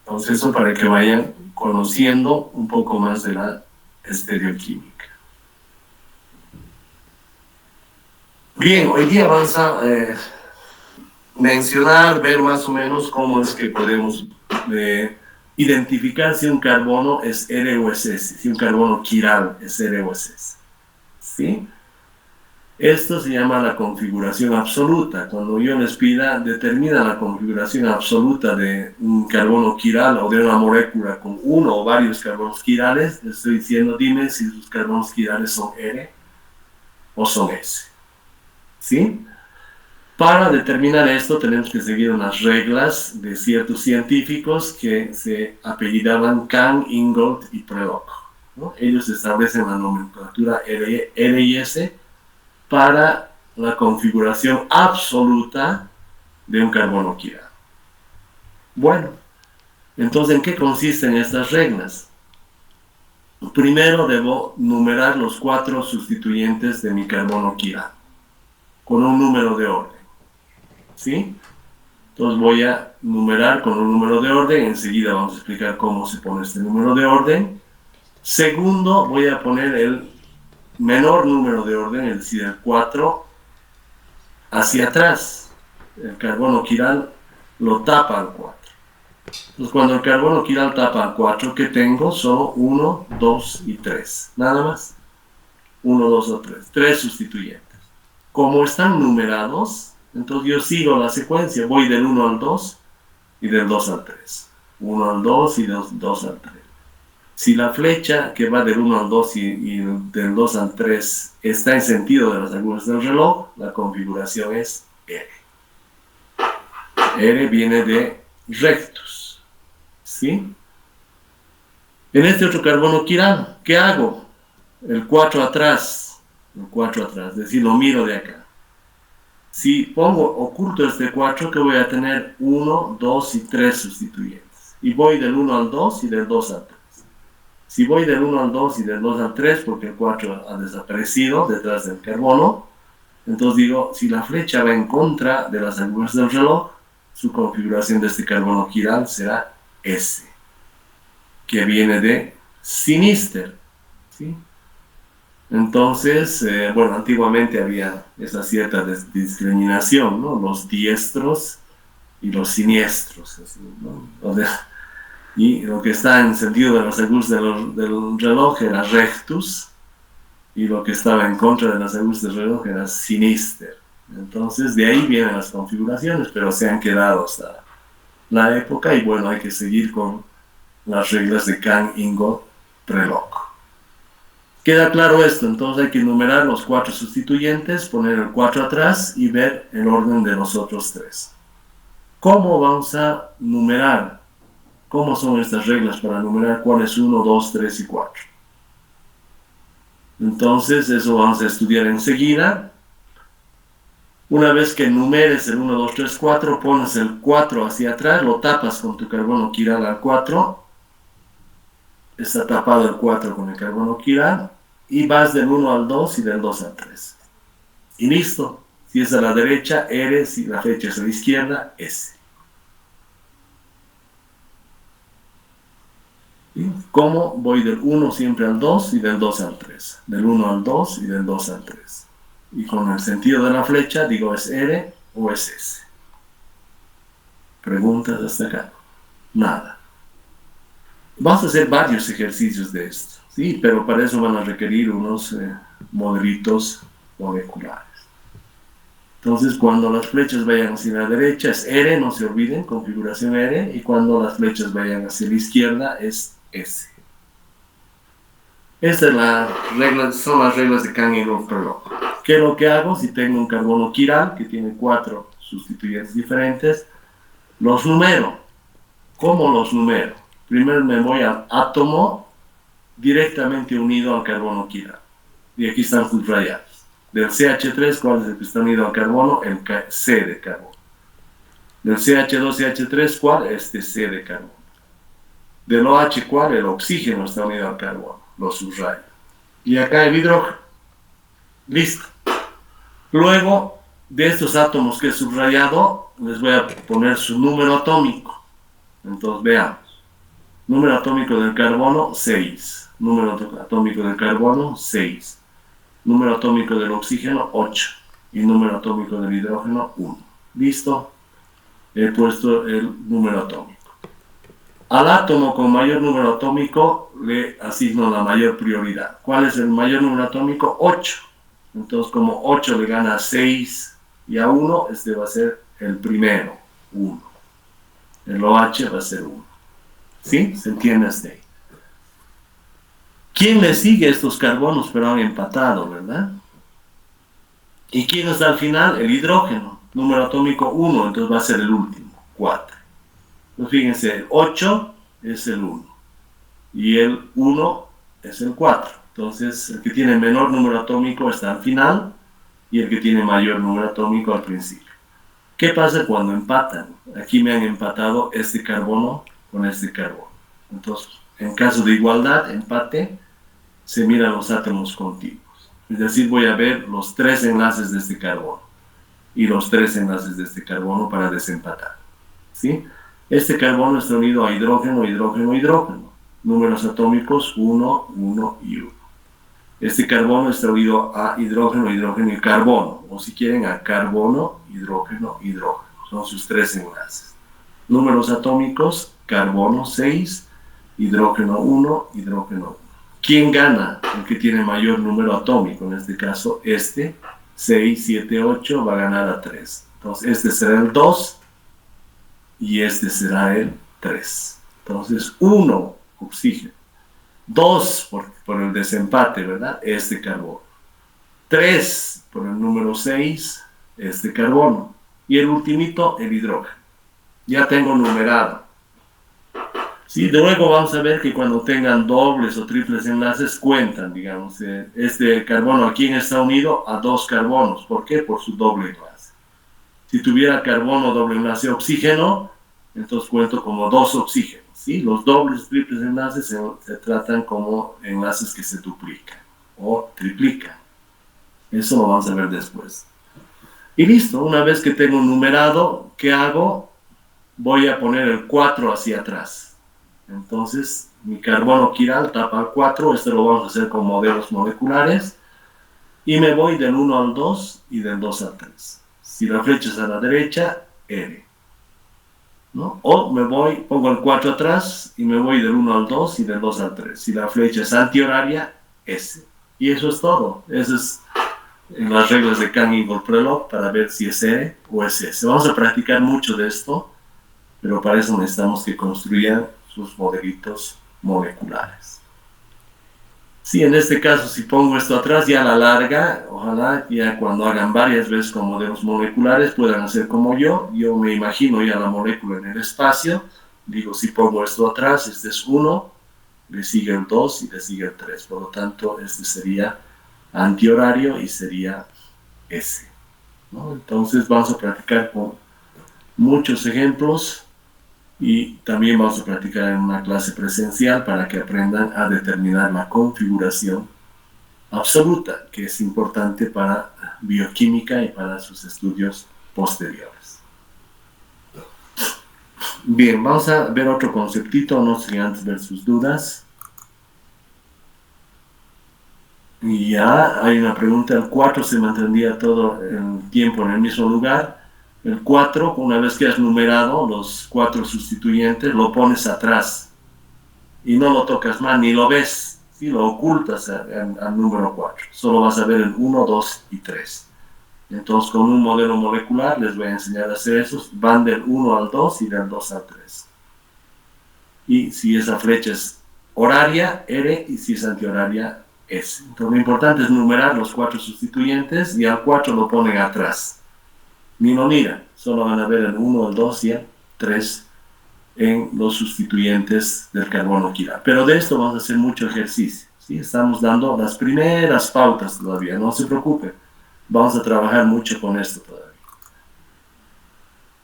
Entonces, eso para que vayan conociendo un poco más de la estereoquímica. Bien, hoy día vamos a mencionar, ver más o menos cómo es que podemos identificar si un carbono es R o es S, si un carbono quiral es R o es S. ¿Sí? Esto se llama la configuración absoluta. Cuando yo les pida, determina la configuración absoluta de un carbono quiral o de una molécula con uno o varios carbonos quirales, les estoy diciendo, dime si sus carbonos quirales son R o son S. ¿Sí? Para determinar esto tenemos que seguir unas reglas de ciertos científicos que se apellidaban Kahn, Ingold y Prelog, ¿no? Ellos establecen la nomenclatura R y S para la configuración absoluta de un carbono quiral. Bueno, entonces, ¿en qué consisten estas reglas? Primero debo numerar los 4 sustituyentes de mi carbono quiral con un número de orden. ¿Sí? Entonces voy a numerar con un número de orden. Enseguida vamos a explicar cómo se pone este número de orden. Segundo, voy a poner el menor número de orden, es decir, el 4, hacia atrás. El carbono quiral lo tapa al 4. Entonces, cuando el carbono quiral tapa al 4, ¿qué tengo? Solo 1, 2 y 3. Nada más. 1, 2 o 3. 3 sustituyentes. Como están numerados, entonces yo sigo la secuencia. Voy del 1 al 2 y del 2 al 3. 1 al 2 y del 2 al 3. Si la flecha que va del 1 al 2 y del 2 al 3 está en sentido de las agujas del reloj, la configuración es R. R viene de rectus. ¿Sí? En este otro carbono quiral, ¿qué hago? El 4 atrás. El 4 atrás, es decir, lo miro de acá. Si oculto este 4, que voy a tener 1, 2 y 3 sustituyentes. Y voy del 1 al 2 y del 2 al 3. Si voy del 1 al 2 y del 2 al 3, porque el 4 ha desaparecido detrás del carbono, entonces digo, si la flecha va en contra de las agujas del reloj, su configuración de este carbono quiral será S, que viene de sinister. ¿Sí? Entonces, bueno, antiguamente había esa cierta discriminación, ¿no? Los diestros y los siniestros, así, ¿no? O sea, y lo que está en sentido de las agujas del reloj era rectus, y lo que estaba en contra de las agujas del reloj era sinister. Entonces, de ahí vienen las configuraciones, pero se han quedado hasta la época, y bueno, hay que seguir con las reglas de Kahn, Ingold, Prelog. ¿Queda claro esto? Entonces hay que numerar los 4 sustituyentes, poner el 4 atrás y ver el orden de los otros 3. ¿Cómo vamos a numerar? ¿Cómo son estas reglas para numerar cuál es 1, 2, 3 y 4? Entonces eso vamos a estudiar enseguida. Una vez que numeres el 1, 2, 3, 4, pones el 4 hacia atrás, lo tapas con tu carbono quiral al 4. Está tapado el 4 con el carbono quiral. Y vas del 1 al 2 y del 2 al 3. Y listo. Si es a la derecha, R. Si la flecha es a la izquierda, S. ¿Sí? ¿Cómo? Voy del 1 siempre al 2 y del 2 al 3. Del 1 al 2 y del 2 al 3. Y con el sentido de la flecha digo, ¿es R o es S? ¿Preguntas hasta acá? Nada. Vamos a hacer varios ejercicios de esto, ¿sí? Pero para eso van a requerir unos modelitos moleculares. Entonces, cuando las flechas vayan hacia la derecha es R, no se olviden, configuración R, y cuando las flechas vayan hacia la izquierda es S. Estas son las reglas de Canning-Rotherford. ¿Qué es lo que hago? Si tengo un carbono quiral que tiene 4 sustituyentes diferentes, los numero. ¿Cómo los numero? Primero me voy al átomo directamente unido al carbono quiral. Y aquí están subrayados. Del CH3, ¿cuál es el que está unido al carbono? El C de carbono. Del CH2CH3, ¿cuál? Este C de carbono. Del OH, ¿cuál? El oxígeno está unido al carbono. Lo subrayo. Y acá el hidrógeno. Listo. Luego, de estos átomos que he subrayado, les voy a poner su número atómico. Entonces, veamos. Número atómico del carbono, 6. Número atómico del carbono, 6. Número atómico del oxígeno, 8. Y número atómico del hidrógeno, 1. ¿Listo? He puesto el número atómico. Al átomo con mayor número atómico le asigno la mayor prioridad. ¿Cuál es el mayor número atómico? 8. Entonces, como 8 le gana a 6 y a 1, este va a ser el primero, 1. El OH va a ser 1. ¿Sí? ¿Se entiende hasta ahí? ¿Quién le sigue a estos carbonos? Pero han empatado, ¿verdad? ¿Y quién está al final? El hidrógeno. Número atómico 1, entonces va a ser el último, 4. Entonces fíjense, el 8 es el 1. Y el 1 es el 4. Entonces, el que tiene menor número atómico está al final y el que tiene mayor número atómico al principio. ¿Qué pasa cuando empatan? Aquí me han empatado este carbono con este carbono. Entonces, en caso de igualdad, empate, se miran los átomos contiguos. Es decir, voy a ver los 3 enlaces de este carbono y los 3 enlaces de este carbono para desempatar. ¿Sí? Este carbono está unido a hidrógeno, hidrógeno, hidrógeno. Números atómicos 1, 1 y 1. Este carbono está unido a hidrógeno, hidrógeno y carbono. O si quieren, a carbono, hidrógeno, hidrógeno. Son sus 3 enlaces. Números atómicos, carbono 6, hidrógeno 1, hidrógeno 1. ¿Quién gana? El que tiene mayor número atómico. En este caso, 6, 7, 8 va a ganar a 3. Entonces, este será el 2 y este será el 3. Entonces, 1, oxígeno. 2 por el desempate, ¿verdad? Este carbono. 3 por el número 6, este carbono. Y el ultimito, el hidrógeno. Ya tengo numerado. Sí, luego vamos a ver que cuando tengan dobles o triples enlaces cuentan, digamos, este carbono a quién está unido a 2 carbonos. ¿Por qué? Por su doble enlace. Si tuviera carbono doble enlace oxígeno, entonces cuento como 2 oxígenos. ¿Sí? Los dobles, triples enlaces se tratan como enlaces que se duplican o triplican. Eso lo vamos a ver después. Y listo, una vez que tengo numerado, ¿qué hago? Voy a poner el 4 hacia atrás. Entonces, mi carbono quiral tapa al 4, esto lo vamos a hacer con modelos moleculares. Y me voy del 1 al 2 y del 2 al 3. Si la flecha es a la derecha, R. ¿No? O me voy, pongo el 4 atrás y me voy del 1 al 2 y del 2 al 3. Si la flecha es antihoraria, S. Y eso es todo. Eso es en las reglas de Canning-Rotherford para ver si es R o es S. Vamos a practicar mucho de esto, pero para eso necesitamos que construyan sus modelitos moleculares. Sí, en este caso, si pongo esto atrás, ya a la larga, ojalá ya cuando hagan varias veces con modelos moleculares puedan hacer como yo me imagino ya la molécula en el espacio, digo, si pongo esto atrás, este es 1, le sigue el 2 y le sigue el 3, por lo tanto, este sería antihorario y sería S, ¿no? Entonces vamos a practicar con muchos ejemplos y también vamos a practicar en una clase presencial para que aprendan a determinar la configuración absoluta, que es importante para bioquímica y para sus estudios posteriores. Bien, vamos a ver otro conceptito, no sé antes ver sus dudas. Y ya hay una pregunta, el 4 se mantendría todo el tiempo en el mismo lugar. El 4, una vez que has numerado los 4 sustituyentes, lo pones atrás y no lo tocas más, ni lo ves, ¿sí? Lo ocultas al número 4. Solo vas a ver el 1, 2 y 3. Entonces, con un modelo molecular les voy a enseñar a hacer eso. Van del 1 al 2 y del 2 al 3. Y si esa flecha es horaria, R, y si es antihoraria, S. Entonces, lo importante es numerar los 4 sustituyentes y al 4 lo ponen atrás. Ni lo miran, solo van a ver el 1, el 2 y el 3 en los sustituyentes del carbono quiral. Pero de esto vamos a hacer mucho ejercicio, ¿sí? Estamos dando las primeras pautas todavía, no se preocupen. Vamos a trabajar mucho con esto todavía.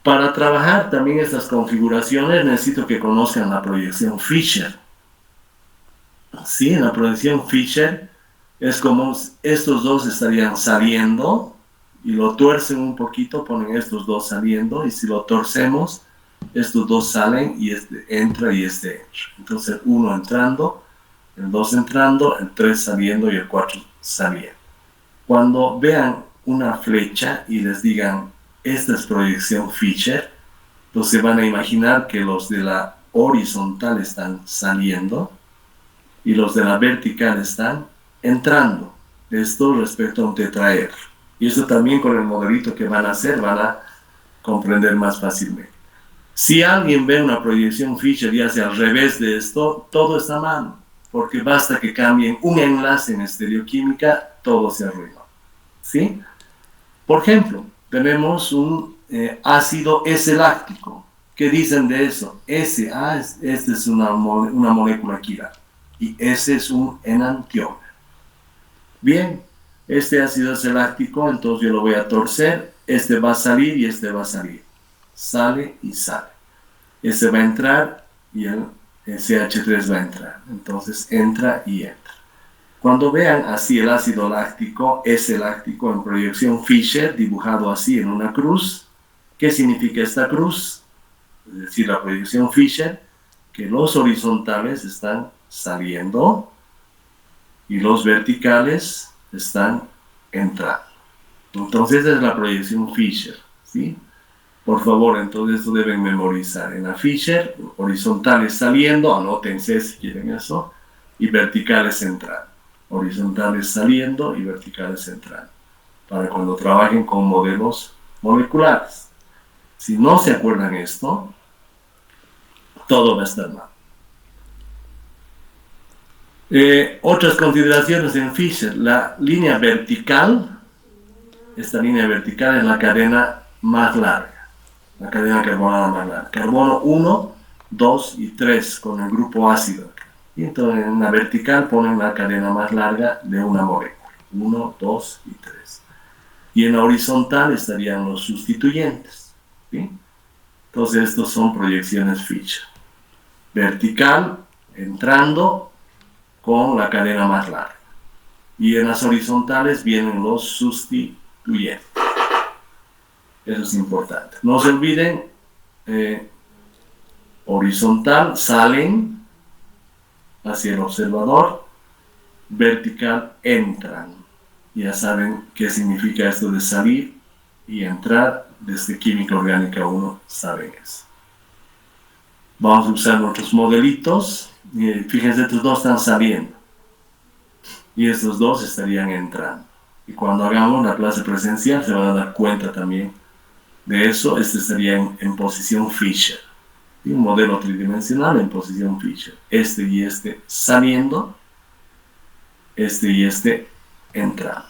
Para trabajar también estas configuraciones necesito que conozcan la proyección Fisher. Sí, en la proyección Fisher es como estos dos estarían saliendo y lo tuercen un poquito, ponen estos dos saliendo y si lo torcemos, estos dos salen y este entra y este entra. Entonces el 1 entrando, el 2 entrando, el 3 saliendo y el 4 saliendo. Cuando vean una flecha y les digan, esta es proyección Fisher, entonces van a imaginar que los de la horizontal están saliendo y los de la vertical están entrando. Esto respecto a un tetraedro. Y eso también con el modelito que van a hacer van a comprender más fácilmente. Si alguien ve una proyección Fisher y hace al revés de esto, todo está mal, porque basta que cambien un enlace en estereoquímica, todo se arruina. ¿Sí? Por ejemplo, tenemos un ácido S-láctico. ¿Qué dicen de eso? Esta es una molécula quiral y S es un enantiómero. Bien, este ácido S-láctico, entonces yo lo voy a torcer, este va a salir y este va a salir. Sale y sale. Este va a entrar y el CH3 va a entrar. Entonces entra y entra. Cuando vean así el ácido láctico, S-láctico en proyección Fisher, dibujado así en una cruz, ¿qué significa esta cruz? Es decir, la proyección Fisher, que los horizontales están saliendo y los verticales están entrando. Entonces, esa es la proyección Fisher, ¿sí? Por favor, entonces esto deben memorizar. En la Fisher, horizontales saliendo, anótense si quieren eso, y verticales entrando. Horizontales saliendo y verticales entrando, para cuando trabajen con modelos moleculares. Si no se acuerdan esto, todo va a estar mal. Otras consideraciones en Fisher, la línea vertical, esta línea vertical es la cadena más larga, la cadena carbonada más larga. Carbono 1, 2 y 3 con el grupo ácido. Y entonces en la vertical ponen la cadena más larga de una molécula, 1, 2 y 3. Y en la horizontal estarían los sustituyentes, ¿sí? Entonces estos son proyecciones Fisher. Vertical, entrando con la cadena más larga. Y en las horizontales vienen los sustituyentes. Eso es importante. No se olviden, horizontal, salen hacia el observador, vertical, entran. Ya saben qué significa esto de salir y entrar. Desde Química Orgánica 1 saben eso. Vamos a usar nuestros modelitos. Fíjense, estos dos están saliendo y estos dos estarían entrando. Y cuando hagamos la clase presencial se van a dar cuenta también de eso. Este estaría en posición Fisher. Y un modelo tridimensional en posición Fisher. Este y este saliendo, este y este entrando.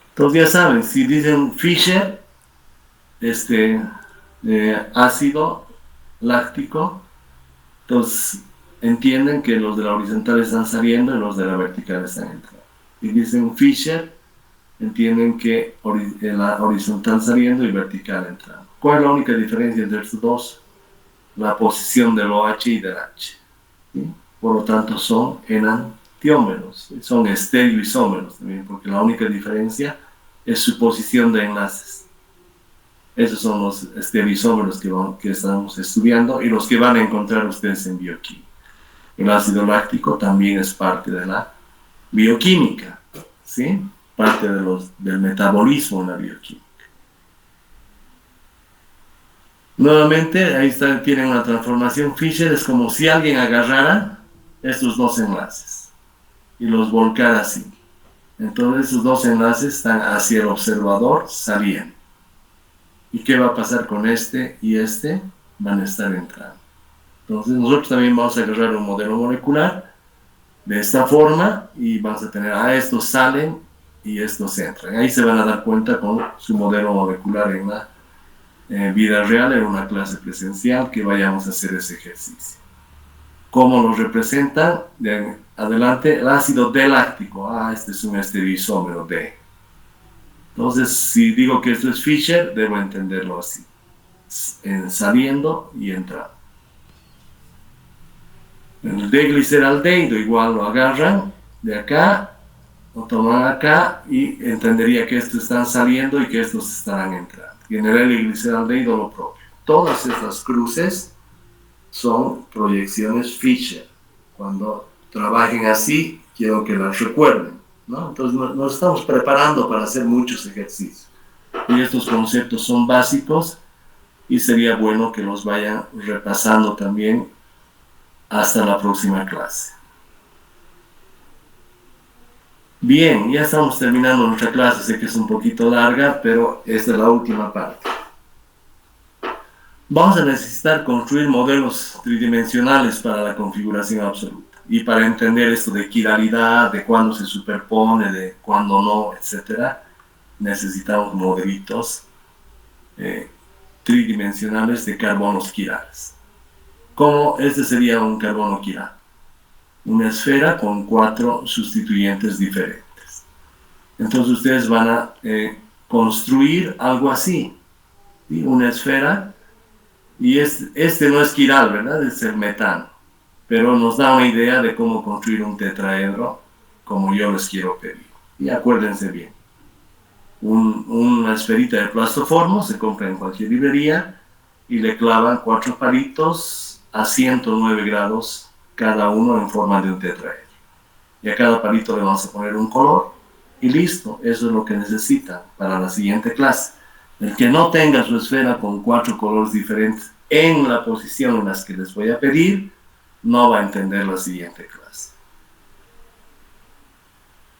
Entonces ya saben, si dicen Fisher, ácido láctico, entonces entienden que los de la horizontal están saliendo y los de la vertical están entrando. Y dicen Fisher, entienden que la horizontal saliendo y vertical entrando. ¿Cuál es la única diferencia entre estos dos? La posición del OH y del H. ¿Sí? Por lo tanto son enantiómeros, son estereoisómeros también, porque la única diferencia es su posición de enlaces. Esos son los estereoisómeros que estamos estudiando y los que van a encontrar ustedes en bioquímica. El ácido láctico también es parte de la bioquímica, ¿sí? Parte del metabolismo en la bioquímica. Nuevamente, ahí tienen una transformación Fisher. Es como si alguien agarrara estos dos enlaces y los volcara así. Entonces esos dos enlaces están hacia el observador saliendo. ¿Y qué va a pasar con este y este? Van a estar entrando. Entonces nosotros también vamos a agarrar un modelo molecular de esta forma y vamos a tener, estos salen y estos entran. Ahí se van a dar cuenta con su modelo molecular en la vida real, en una clase presencial, que vayamos a hacer ese ejercicio. ¿Cómo lo representan? De adelante, el ácido D-láctico. Este es un estereoisómero D. Entonces, si digo que esto es Fischer, debo entenderlo así. Saliendo y entrando. El D-gliceraldehído igual lo agarran de acá, lo toman acá y entendería que estos están saliendo y que estos estarán entrando. Y en el L-gliceraldehído lo propio. Todas estas cruces son proyecciones Fischer. Cuando trabajen así, quiero que las recuerden, ¿no? Entonces nos estamos preparando para hacer muchos ejercicios. Y estos conceptos son básicos y sería bueno que los vayan repasando también hasta la próxima clase. Bien, ya estamos terminando nuestra clase, sé que es un poquito larga, pero esta es la última parte. Vamos a necesitar construir modelos tridimensionales para la configuración absoluta. Y para entender esto de quiralidad, de cuándo se superpone, de cuándo no, etc., necesitamos modelitos tridimensionales de carbonos quirales. ¿Cómo este sería un carbono quiral? Una esfera con 4 sustituyentes diferentes. Entonces ustedes van a construir algo así, ¿sí? Una esfera. Y este no es quiral, ¿verdad? Es el metano. Pero nos da una idea de cómo construir un tetraedro como yo les quiero pedir. Y acuérdense bien. Una esferita de plastoformo se compra en cualquier librería y le clavan 4 palitos a 109 grados cada uno en forma de un tetraedro. Y a cada palito le vamos a poner un color y listo. Eso es lo que necesitan para la siguiente clase. El que no tenga su esfera con 4 colores diferentes en la posición en las que les voy a pedir, no va a entender la siguiente clase.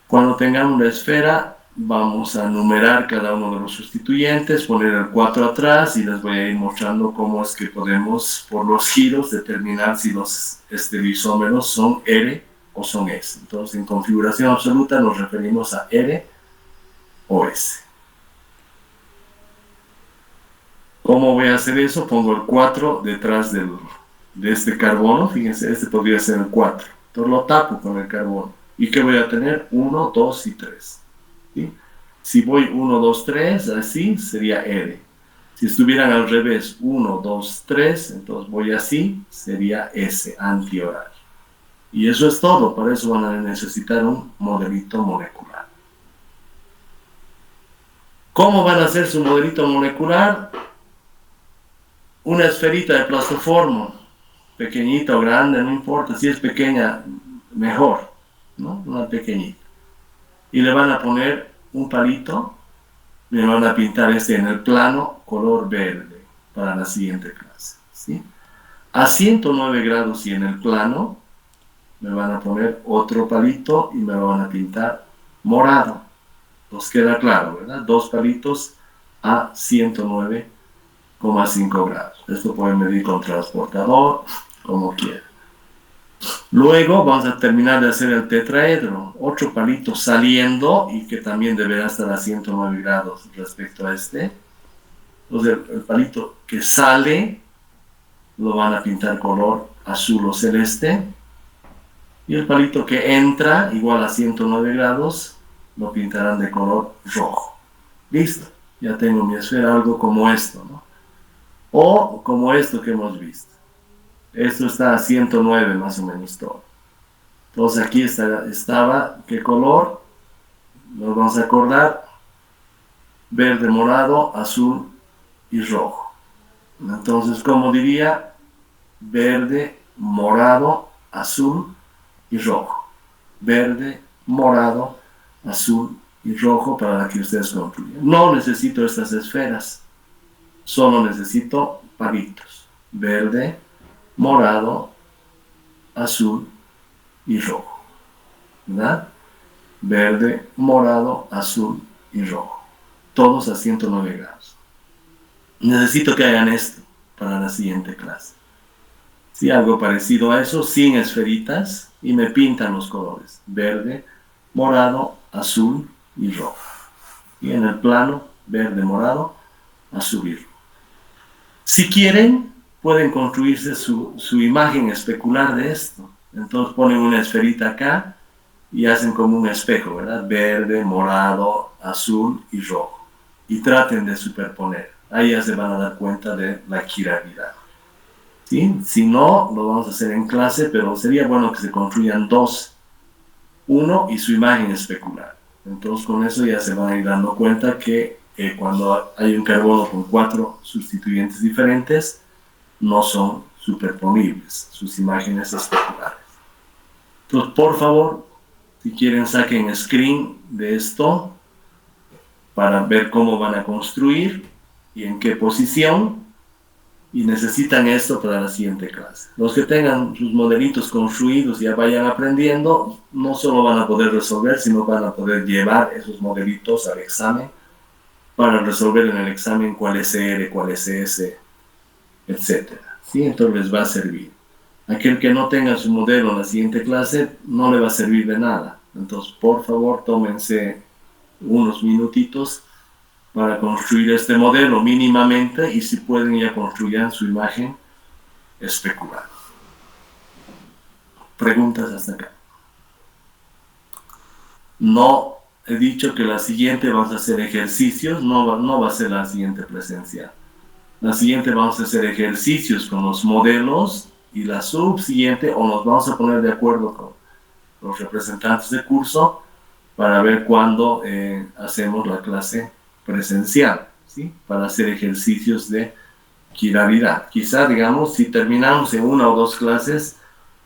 Cuando tengamos la esfera, vamos a numerar cada uno de los sustituyentes, poner el 4 atrás y les voy a ir mostrando cómo es que podemos, por los giros, determinar si los estereoisómeros son R o son S. Entonces, en configuración absoluta nos referimos a R o S. ¿Cómo voy a hacer eso? Pongo el 4 detrás de este carbono. Fíjense, este podría ser el 4. Entonces lo tapo con el carbono. ¿Y qué voy a tener? 1, 2 y 3. ¿Sí? Si voy 1, 2, 3, así sería R. Si estuvieran al revés, 1, 2, 3, entonces voy así, sería S, antioral. Y eso es todo. Para eso van a necesitar un modelito molecular. ¿Cómo van a hacer su modelito molecular? Una esferita de plastoformo, pequeñita o grande, no importa, si es pequeña, mejor, ¿no? Una pequeñita. Y le van a poner un palito, le van a pintar en el plano color verde para la siguiente clase, ¿sí? A 109 grados y en el plano, me van a poner otro palito y me lo van a pintar morado. Nos queda claro, ¿verdad? 2 palitos a 109,5 grados. Esto pueden medir con transportador, como quieran. Luego vamos a terminar de hacer el tetraedro. Otro palito saliendo y que también deberá estar a 109 grados respecto a este. Entonces el palito que sale lo van a pintar color azul o celeste. Y el palito que entra igual a 109 grados lo pintarán de color rojo. Listo. Ya tengo mi esfera, algo como esto, ¿no? O como esto que hemos visto. Esto está a 109 más o menos todo. Entonces aquí estaba, ¿qué color? Nos vamos a acordar. Verde, morado, azul y rojo. Entonces, ¿cómo diría? Verde, morado, azul y rojo. Verde, morado, azul y rojo para que ustedes concluyan. No necesito estas esferas. Solo necesito palitos. Verde, morado, azul y rojo. ¿Verdad? verde, morado, azul y rojo. Todos a 109 grados. Necesito que hagan esto para la siguiente clase. Sí, algo parecido a eso, sin esferitas, y me pintan los colores, verde, morado, azul y rojo. Y en el plano, verde, morado, azul y rojo. Si quieren, pueden construirse su imagen especular de esto. Entonces ponen una esferita acá y hacen como un espejo, ¿verdad? Verde, morado, azul y rojo. Y traten de superponer. Ahí ya se van a dar cuenta de la quiralidad. ¿Sí? Si no, lo vamos a hacer en clase, pero sería bueno que se construyan dos, uno y su imagen especular. Entonces con eso ya se van a ir dando cuenta que cuando hay un carbono con 4 sustituyentes diferentes, no son superponibles sus imágenes especulares. Entonces, por favor, si quieren saquen screen de esto para ver cómo van a construir y en qué posición. Y necesitan esto para la siguiente clase. Los que tengan sus modelitos construidos y ya vayan aprendiendo, no solo van a poder resolver, sino van a poder llevar esos modelitos al examen para resolver en el examen cuál es R, cuál es S, etc. ¿Sí? Entonces les va a servir. Aquel que no tenga su modelo en la siguiente clase no le va a servir de nada. Entonces, por favor, tómense unos minutitos para construir este modelo mínimamente y si pueden ya construyan su imagen especular. Preguntas hasta acá. No he dicho que la siguiente vamos a hacer ejercicios, no va a ser la siguiente presencial. La siguiente vamos a hacer ejercicios con los modelos y la subsiguiente o nos vamos a poner de acuerdo con los representantes de curso para ver cuándo hacemos la clase presencial, ¿sí? Para hacer ejercicios de quiralidad. Quizá, digamos, si terminamos en una o dos clases,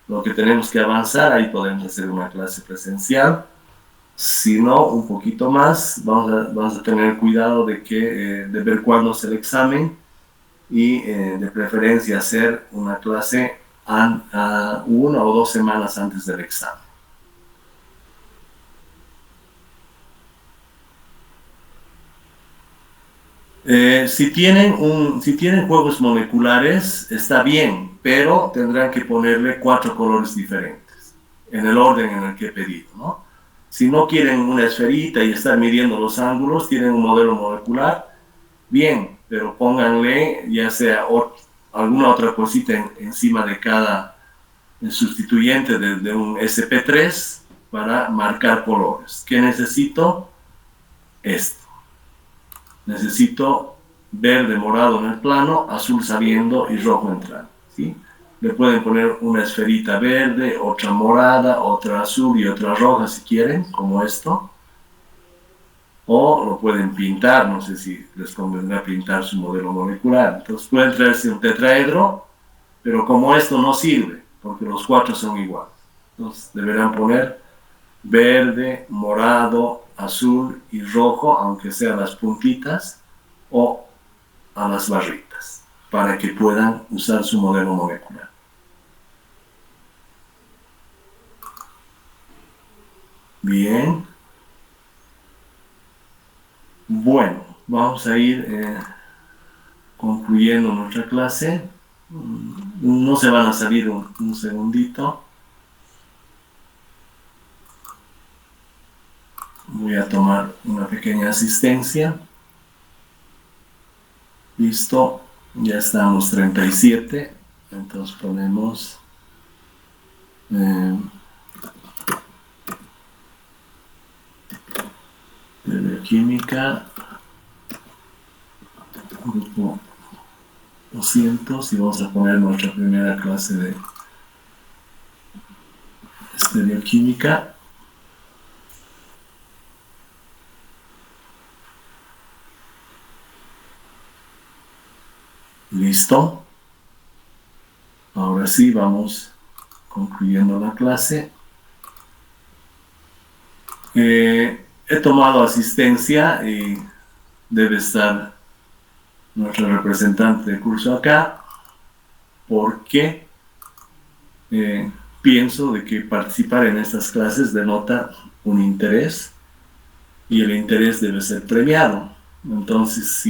lo que tenemos que avanzar, ahí podemos hacer una clase presencial. Si no, un poquito más, vamos a tener cuidado de ver cuándo es el examen y de preferencia hacer una clase una o 2 semanas antes del examen. Si tienen juegos moleculares, está bien, pero tendrán que ponerle 4 colores diferentes, en el orden en el que he pedido, ¿no? Si no quieren una esferita y estar midiendo los ángulos, tienen un modelo molecular, bien, pero pónganle ya sea alguna otra cosita encima de cada sustituyente de un SP3 para marcar colores. ¿Qué necesito? Esto. Necesito verde, morado en el plano, azul saliendo y rojo entrando, ¿sí? Le pueden poner una esferita verde, otra morada, otra azul y otra roja si quieren, como esto. O lo pueden pintar, no sé si les convendrá pintar su modelo molecular. Entonces pueden traerse un tetraedro, pero como esto no sirve, porque los 4 son iguales. Entonces deberán poner verde, morado, azul y rojo, aunque sean las puntitas, o a las barritas, para que puedan usar su modelo molecular. Bien. Bueno, vamos a ir concluyendo nuestra clase. No se van a salir un segundito. Voy a tomar una pequeña asistencia. Listo, ya estamos 37. Entonces ponemos de bioquímica, grupo 200, y vamos a poner nuestra primera clase de estereoquímica. Listo. Ahora sí, vamos concluyendo la clase. He tomado asistencia y debe estar nuestro representante de curso acá, porque pienso de que participar en estas clases denota un interés y el interés debe ser premiado. Entonces,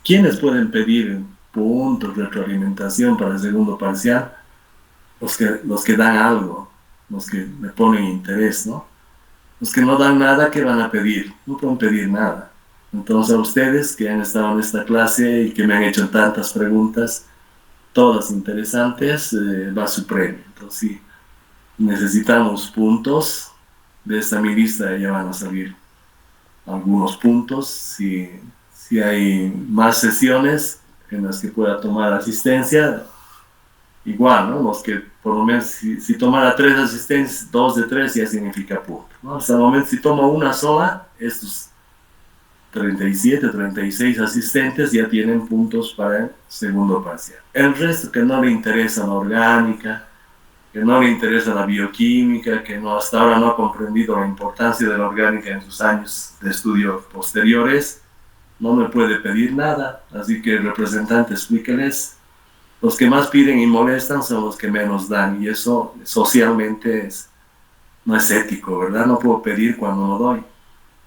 ¿quiénes pueden pedir puntos, retroalimentación para el segundo parcial? Los que dan algo, los que le ponen interés, ¿no? Los que no dan nada, ¿qué van a pedir? No pueden pedir nada. Entonces, a ustedes que han estado en esta clase y que me han hecho tantas preguntas, todas interesantes, va su premio. Entonces, sí, necesitamos puntos. De esta mi lista ya van a salir algunos puntos. Si hay más sesiones en las que pueda tomar asistencia, igual, ¿no? Los que, por lo menos, si tomara 3 asistencias, 2 de 3 ya significa punto, ¿no? Hasta el momento, si toma una sola, estos 37, 36 asistentes ya tienen puntos para el segundo parcial. El resto que no le interesa la orgánica, que no le interesa la bioquímica, que no, hasta ahora no ha comprendido la importancia de la orgánica en sus años de estudio posteriores, no me puede pedir nada. Así que, representante, explíqueles. Los que más piden y molestan son los que menos dan, y eso socialmente no es ético, ¿verdad? No puedo pedir cuando no doy.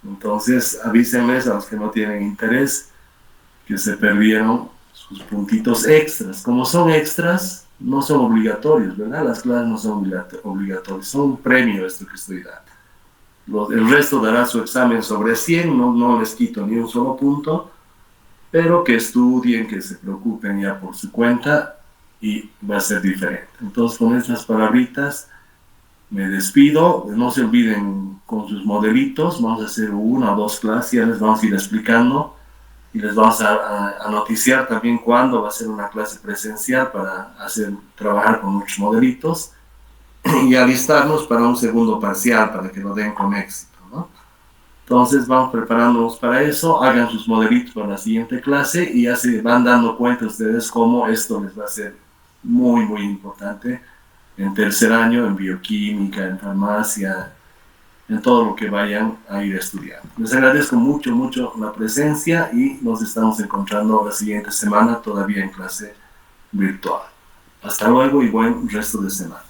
Entonces, avísenles a los que no tienen interés que se perdieron sus puntitos extras. Como son extras, no son obligatorios, ¿verdad? Las clases no son obligatorias, son un premio esto que estoy dando. El resto dará su examen sobre 100, no les quito ni un solo punto, pero que estudien, que se preocupen ya por su cuenta y va a ser diferente. Entonces, con estas palabritas me despido. No se olviden con sus modelitos, vamos a hacer 1 o 2 clases, ya les vamos a ir explicando y les vamos a noticiar también cuándo va a ser una clase presencial para trabajar con muchos modelitos y alistarnos para un segundo parcial para que lo den con éxito, ¿no? Entonces vamos preparándonos para eso, hagan sus modelitos para la siguiente clase y ya se van dando cuenta ustedes cómo esto les va a ser muy, muy importante en tercer año, en bioquímica, en farmacia, en todo lo que vayan a ir estudiando. Les agradezco mucho, mucho la presencia y nos estamos encontrando la siguiente semana todavía en clase virtual. Hasta luego y buen resto de semana.